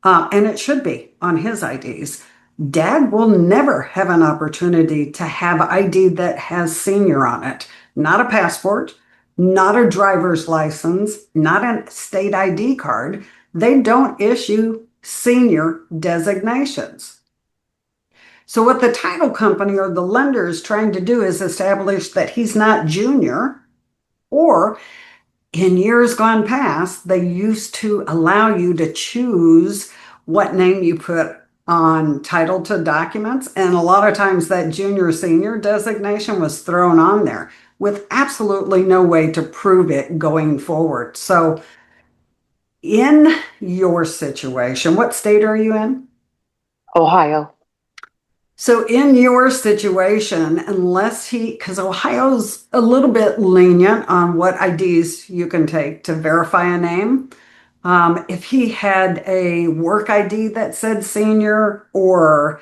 Speaker 2: And it should be on his IDs. Dad will never have an opportunity to have ID that has senior on it. Not a passport, not a driver's license, not a state ID card. They don't issue senior designations. So what the title company or the lender is trying to do is establish that he's not junior, or in years gone past, they used to allow you to choose what name you put on title to documents. And a lot of times that junior senior designation was thrown on there with absolutely no way to prove it going forward. So in your situation, what state are you in?
Speaker 13: Ohio.
Speaker 2: So in your situation, because Ohio's a little bit lenient on what IDs you can take to verify a name. If he had a work ID that said senior, or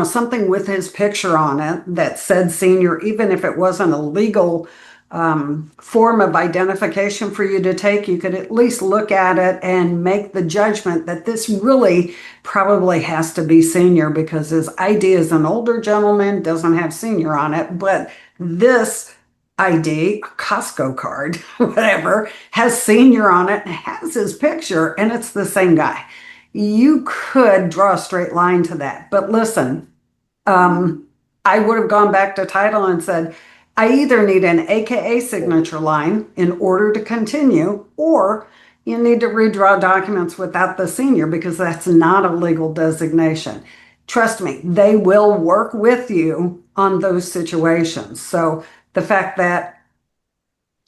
Speaker 2: something with his picture on it that said senior, even if it wasn't a legal form of identification for you to take, you could at least look at it and make the judgment that this really probably has to be senior, because his ID is an older gentleman, doesn't have senior on it, but this ID, Costco card, whatever, has senior on it and has his picture, and it's the same guy. You could draw a straight line to that. But listen, I would have gone back to title and said, I either need an AKA signature line in order to continue, or you need to redraw documents without the senior, because that's not a legal designation. Trust me, they will work with you on those situations. So the fact that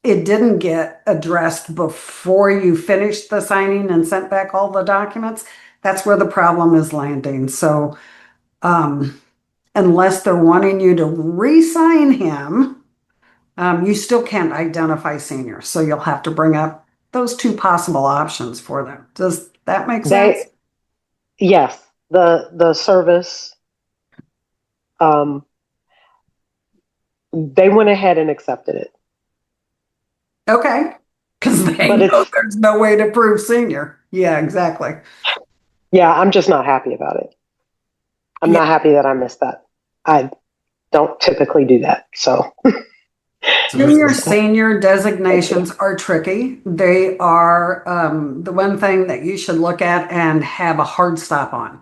Speaker 2: it didn't get addressed before you finished the signing and sent back all the documents, that's where the problem is landing. So unless they're wanting you to re-sign him, you still can't identify senior. So you'll have to bring up those two possible options for them. Does that make sense?
Speaker 13: Yes. The service They went ahead and accepted it.
Speaker 2: Okay. Because they
Speaker 13: But
Speaker 2: know
Speaker 13: it's,
Speaker 2: there's no way to prove senior. Yeah, exactly.
Speaker 13: yeah, I'm just not happy about it. I'm
Speaker 2: Yeah.
Speaker 13: not happy that I missed that. I don't typically do that. So
Speaker 2: Junior senior designations are tricky. They are the one thing that you should look at and have a hard stop on,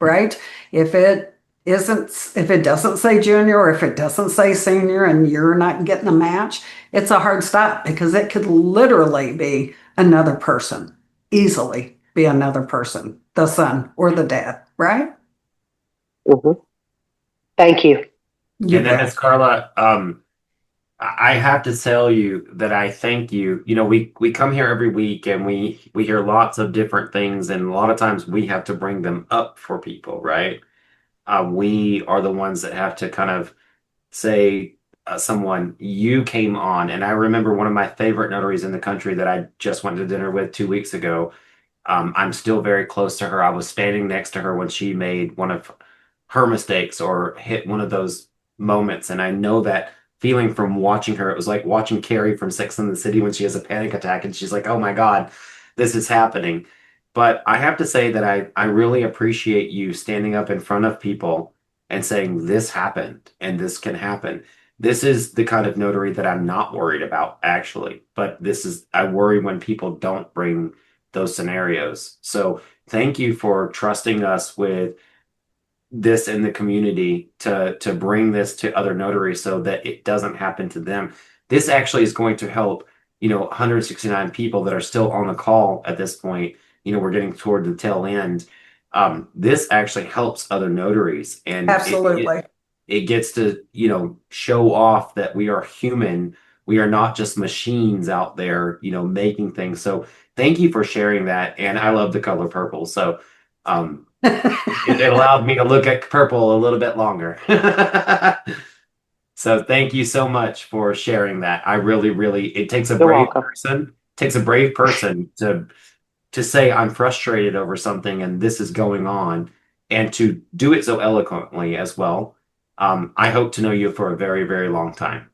Speaker 2: right? If it if it doesn't say junior or if it doesn't say senior and you're not getting a match, it's a hard stop because it could literally be another person, easily be another person, the son or the dad, right?
Speaker 13: mhm. Thank you.
Speaker 2: You
Speaker 4: And then
Speaker 2: bet.
Speaker 4: Miss Carla, I have to tell you that I thank you. You know, we come here every week and we hear lots of different things, and a lot of times we have to bring them up for people, right? We are the ones that have to kind of say someone, you came on. And I remember one of my favorite notaries in the country that I just went to dinner with 2 weeks ago. I'm still very close to her. I was standing next to her when she made one of her mistakes or hit one of those moments. And I know that feeling from watching her. It was like watching Carrie from Sex and the City when she has a panic attack and she's like, oh my God, this is happening. But I have to say that I really appreciate you standing up in front of people and saying, this happened and this can happen. This is the kind of notary that I'm not worried about, actually. But I worry when people don't bring those scenarios. So thank you for trusting us with this in the community to bring this to other notaries so that it doesn't happen to them. This actually is going to help, 169 people that are still on the call at this point. We're getting toward the tail end. This actually helps other notaries, and
Speaker 2: Absolutely.
Speaker 4: it gets to, show off that we are human. We are not just machines out there, making things. So thank you for sharing that. And I love the color purple. So it allowed me to look at purple a little bit longer. So thank you so much for sharing that. I really, really, it takes a
Speaker 13: You're
Speaker 4: brave
Speaker 13: welcome.
Speaker 4: person, to say I'm frustrated over something and this is going on, and to do it so eloquently as well. I hope to know you for a very, very long time.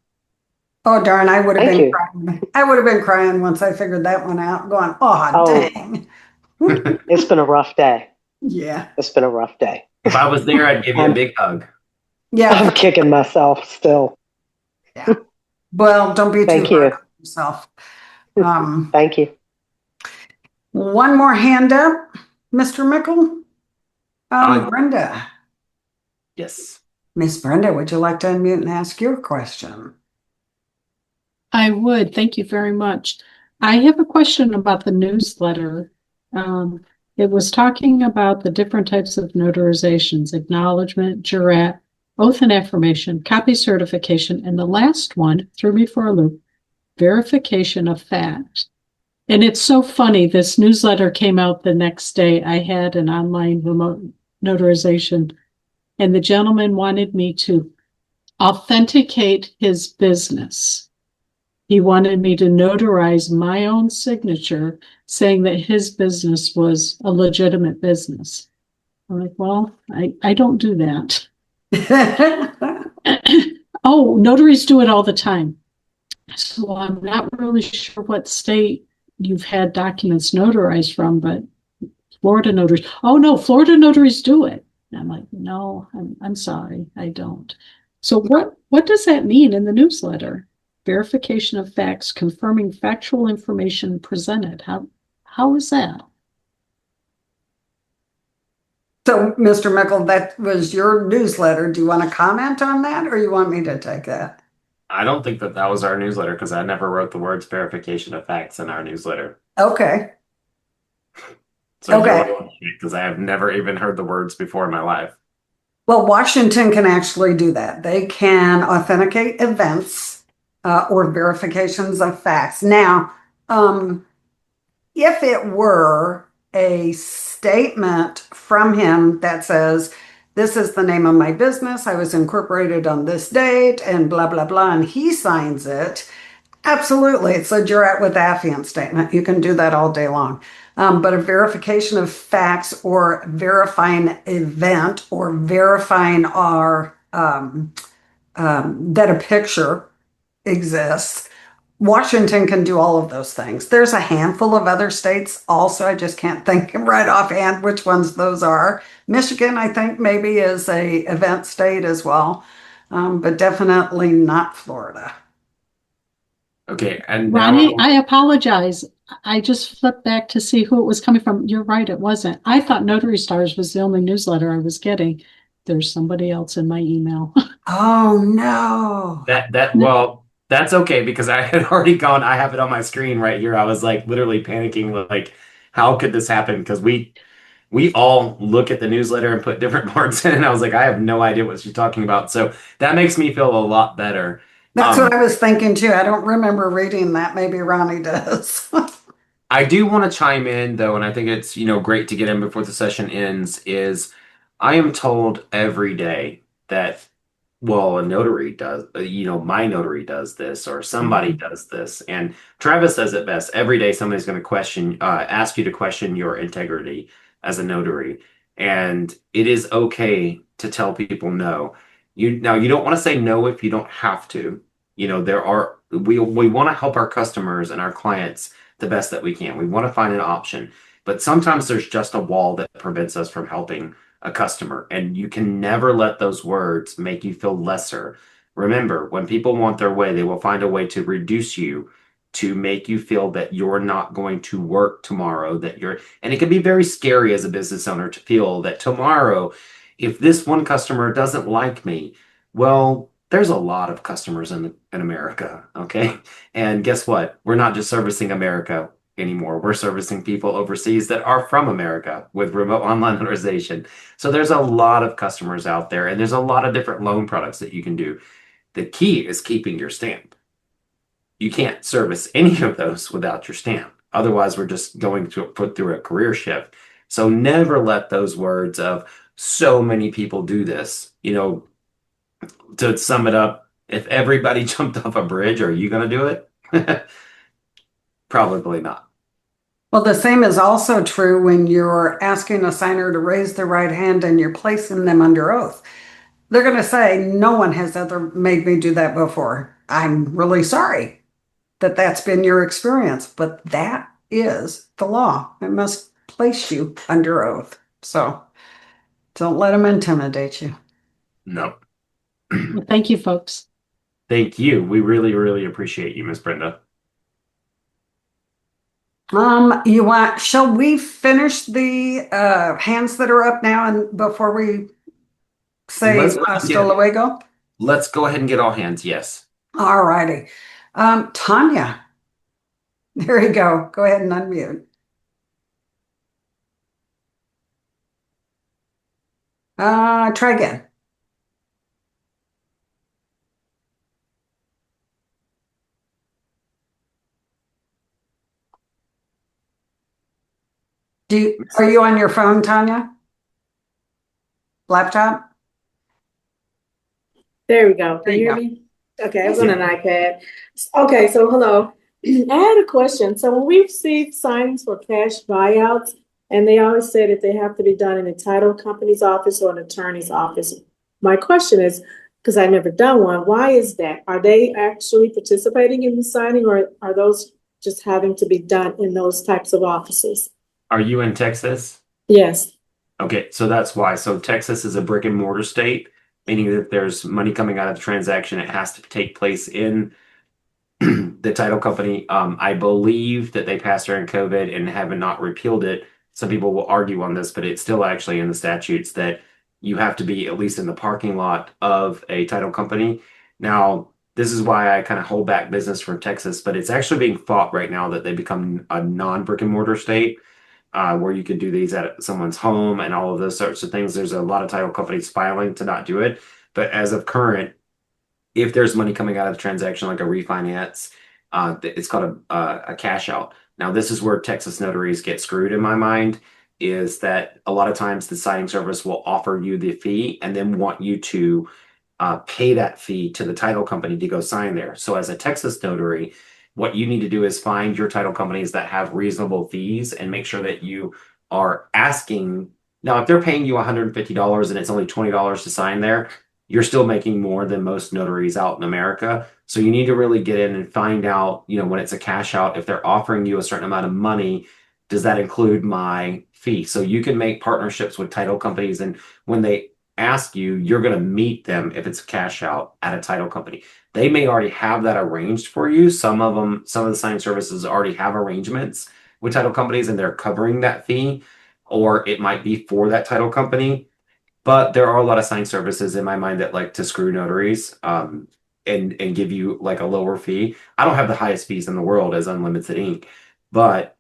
Speaker 2: Oh, darn, I would have
Speaker 13: Thank
Speaker 2: been
Speaker 13: you.
Speaker 2: crying. I would have been crying once I figured that one out, going, oh,
Speaker 13: Oh,
Speaker 2: dang.
Speaker 13: it's been a rough day.
Speaker 2: Yeah.
Speaker 13: It's been a rough day.
Speaker 4: If I was there, I'd give you a big hug.
Speaker 2: Yeah.
Speaker 13: I'm kicking myself still.
Speaker 2: Yeah. Well, don't be too
Speaker 13: Thank
Speaker 2: hard
Speaker 13: you.
Speaker 2: on yourself.
Speaker 13: Thank you.
Speaker 2: One more hand up, Mr. Mickle. Brenda.
Speaker 4: Yes.
Speaker 2: Miss Brenda, would you like to unmute and ask your question?
Speaker 14: I would. Thank you very much. I have a question about the newsletter. It was talking about the different types of notarizations: acknowledgement, jurat, oath and affirmation, copy certification, and the last one threw me for a loop: verification of fact. And it's so funny. This newsletter came out the next day. I had an online remote notarization, and the gentleman wanted me to authenticate his business. He wanted me to notarize my own signature, saying that his business was a legitimate business. I'm like, well, I don't do that. Oh, notaries do it all the time. So I'm not really sure what state you've had documents notarized from, but Florida notaries. Oh no, Florida notaries do it. And I'm like, no, I'm sorry, I don't. So what does that mean in the newsletter? Verification of facts, confirming factual information presented. How is that?
Speaker 2: So, Mr. Mickle, that was your newsletter. Do you want to comment on that, or you want me to take that?
Speaker 4: I don't think that was our newsletter because I never wrote the words verification of facts in our newsletter.
Speaker 2: Okay.
Speaker 4: So
Speaker 2: Okay.
Speaker 4: because I have never even heard the words before in my life.
Speaker 2: Well, Washington can actually do that. They can authenticate events or verifications of facts. Now, if it were a statement from him that says, this is the name of my business, I was incorporated on this date, and blah, blah, blah, and he signs it, absolutely, it's a jurat with affiant statement. You can do that all day long. But a verification of facts or verifying event or verifying our that a picture exists. Washington can do all of those things. There's a handful of other states also. I just can't think right offhand which ones those are. Michigan, I think, maybe is a event state as well, but definitely not Florida.
Speaker 4: Okay, and
Speaker 14: Ronnie,
Speaker 4: now
Speaker 14: I apologize. I just flipped back to see who it was coming from. You're right, it wasn't. I thought Notary Stars was the only newsletter I was getting. There's somebody else in my email.
Speaker 2: Oh no.
Speaker 4: well, that's okay because I had already gone. I have it on my screen right here. I was like literally panicking, like, how could this happen? Because we all look at the newsletter and put different parts in, and I was like, I have no idea what she's talking about. So that makes me feel a lot better.
Speaker 2: That's what I was thinking too. I don't remember reading that. Maybe Ronnie does.
Speaker 4: I do want to chime in though, and I think it's, great to get in before the session ends, is I am told every day that, well, a notary does, my notary does this or somebody does this. And Travis says it best. Every day somebody's going to ask you to question your integrity as a notary. And it is okay to tell people no. You don't want to say no if you don't have to. We want to help our customers and our clients the best that we can. We want to find an option, but sometimes there's just a wall that prevents us from helping a customer, and you can never let those words make you feel lesser. Remember, when people want their way, they will find a way to reduce you, to make you feel that you're not going to work tomorrow, and it can be very scary as a business owner to feel that tomorrow, if this one customer doesn't like me, well, there's a lot of customers in America, okay? And guess what? We're not just servicing America anymore. We're servicing people overseas that are from America with remote online notarization. So there's a lot of customers out there, and there's a lot of different loan products that you can do. The key is keeping your stamp. You can't service any of those without your stamp. Otherwise, we're just going to put through a career shift. So never let those words of so many people do this, to sum it up, if everybody jumped off a bridge, are you going to do it? Probably not.
Speaker 2: Well, the same is also true when you're asking a signer to raise their right hand and you're placing them under oath. They're going to say, no one has ever made me do that before. I'm really sorry that that's been your experience, but that is the law. It must place you under oath. So don't let them intimidate you.
Speaker 4: No.
Speaker 14: Well, thank you, folks.
Speaker 4: Thank you. We really, really appreciate you, Miss Brenda.
Speaker 2: Shall we finish the hands that are up now and before we say hasta luego?
Speaker 4: Let's go ahead and get all hands, yes.
Speaker 2: All righty. Tanya, there you go. Go ahead and unmute. Try again. Are you on your phone, Tanya? Laptop?
Speaker 15: There we go. Can you hear me? Okay, I was on an iPad. Okay, so hello. I had a question. So when we receive signings for cash buyouts, and they always say that they have to be done in a title company's office or an attorney's office. My question is, because I've never done one, why is that? Are they actually participating in the signing, or are those just having to be done in those types of offices?
Speaker 4: Are you in Texas?
Speaker 15: Yes.
Speaker 4: Okay, so that's why. So Texas is a brick and mortar state, meaning that there's money coming out of the transaction. It has to take place in the title company. I believe that they passed during COVID and have not repealed it. Some people will argue on this, but it's still actually in the statutes that you have to be at least in the parking lot of a title company. Now, this is why I kind of hold back business from Texas, but it's actually being fought right now that they become a non-brick and mortar state. Where you can do these at someone's home and all of those sorts of things. There's a lot of title companies filing to not do it. But as of current, if there's money coming out of the transaction, like a refinance, it's called a cash out. Now, this is where Texas notaries get screwed in my mind, is that a lot of times the signing service will offer you the fee and then want you to pay that fee to the title company to go sign there. So as a Texas notary, what you need to do is find your title companies that have reasonable fees and make sure that you are asking. Now, if they're paying you $150 and it's only $20 to sign there, you're still making more than most notaries out in America. So you need to really get in and find out, when it's a cash out, if they're offering you a certain amount of money, does that include my fee? So you can make partnerships with title companies, and when they ask you, you're going to meet them if it's cash out at a title company. They may already have that arranged for you. Some of the signing services already have arrangements with title companies and they're covering that fee, or it might be for that title company. But there are a lot of sign services in my mind that like to screw notaries and give you like a lower fee. I don't have the highest fees in the world as Unlimited Ink, but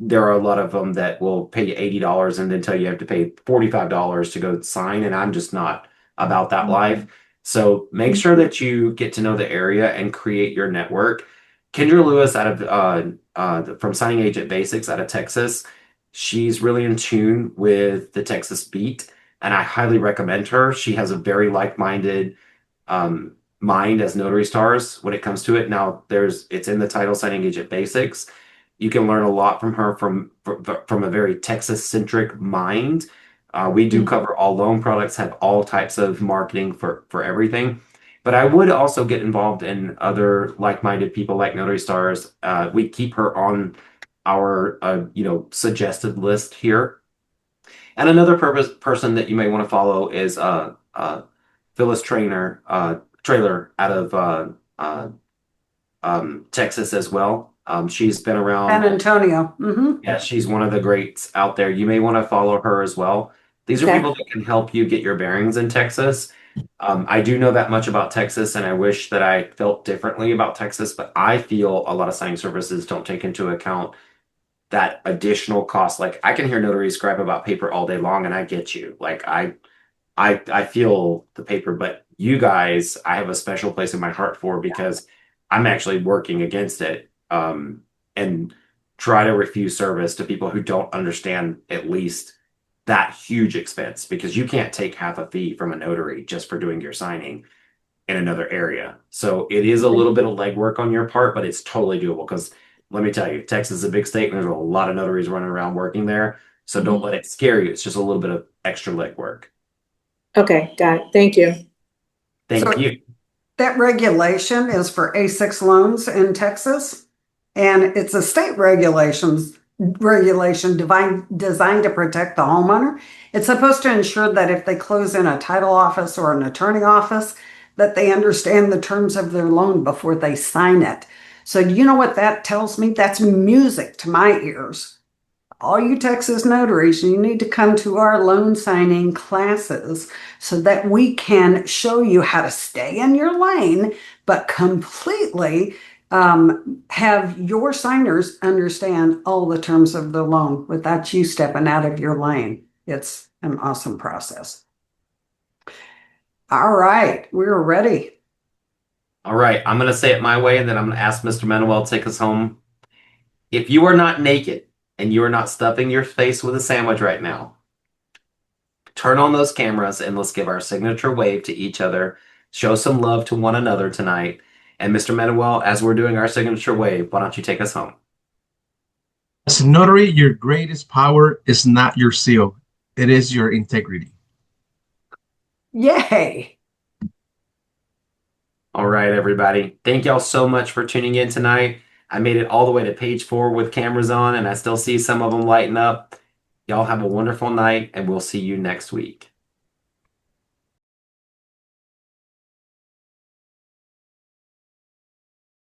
Speaker 4: there are a lot of them that will pay you $80 and then tell you have to pay $45 to go sign, and I'm just not about that life. So make sure that you get to know the area and create your network. Kendra Lewis out of from Signing Agent Basics out of Texas, she's really in tune with the Texas beat, and I highly recommend her. She has a very like-minded mind as Notary Stars when it comes to it. Now, it's in the title Signing Agent Basics. You can learn a lot from her from a very Texas-centric mind. We do cover all loan products, have all types of marketing for everything. But I would also get involved in other like-minded people like Notary Stars. We keep her on our suggested list here. And another person that you may want to follow is Phyllis Trailer out of Texas as well. She's been around
Speaker 2: San Antonio. Mm-hmm.
Speaker 4: Yeah, she's one of the greats out there. You may want to follow her as well. These are people that can help you get your bearings in Texas. I do know that much about Texas, and I wish that I felt differently about Texas, but I feel a lot of signing services don't take into account that additional cost. Like, I can hear notaries gripe about paper all day long, and I get you. Like, I feel the paper, but you guys, I have a special place in my heart for, because I'm actually working against it and try to refuse service to people who don't understand at least that huge expense, because you can't take half a fee from a notary just for doing your signing in another area. So it is a little bit of legwork on your part, but it's totally doable, because let me tell you, Texas is a big state and there's a lot of notaries running around working there. So don't let it scare you. It's just a little bit of extra legwork.
Speaker 15: Okay, got it. Thank you.
Speaker 4: Thank you.
Speaker 2: That regulation is for A6 loans in Texas, and it's a state regulation designed to protect the homeowner. It's supposed to ensure that if they close in a title office or an attorney office, that they understand the terms of their loan before they sign it. So you know what that tells me? That's music to my ears. All you Texas notaries, you need to come to our loan signing classes so that we can show you how to stay in your lane, but completely have your signers understand all the terms of the loan without you stepping out of your lane. It's an awesome process. All right, we're ready.
Speaker 4: All right, I'm going to say it my way, and then I'm going to ask Mr. Manuel to take us home. If you are not naked and you are not stuffing your face with a sandwich right now, turn on those cameras and let's give our signature wave to each other. Show some love to one another tonight. And Mr. Manuel, as we're doing our signature wave, why don't you take us home?
Speaker 6: As a notary, your greatest power is not your seal. It is your integrity.
Speaker 2: Yay.
Speaker 4: All right, everybody. Thank y'all so much for tuning in tonight. I made it all the way to page 4 with cameras on, and I still see some of them lighting up. Y'all have a wonderful night, and we'll see you next week.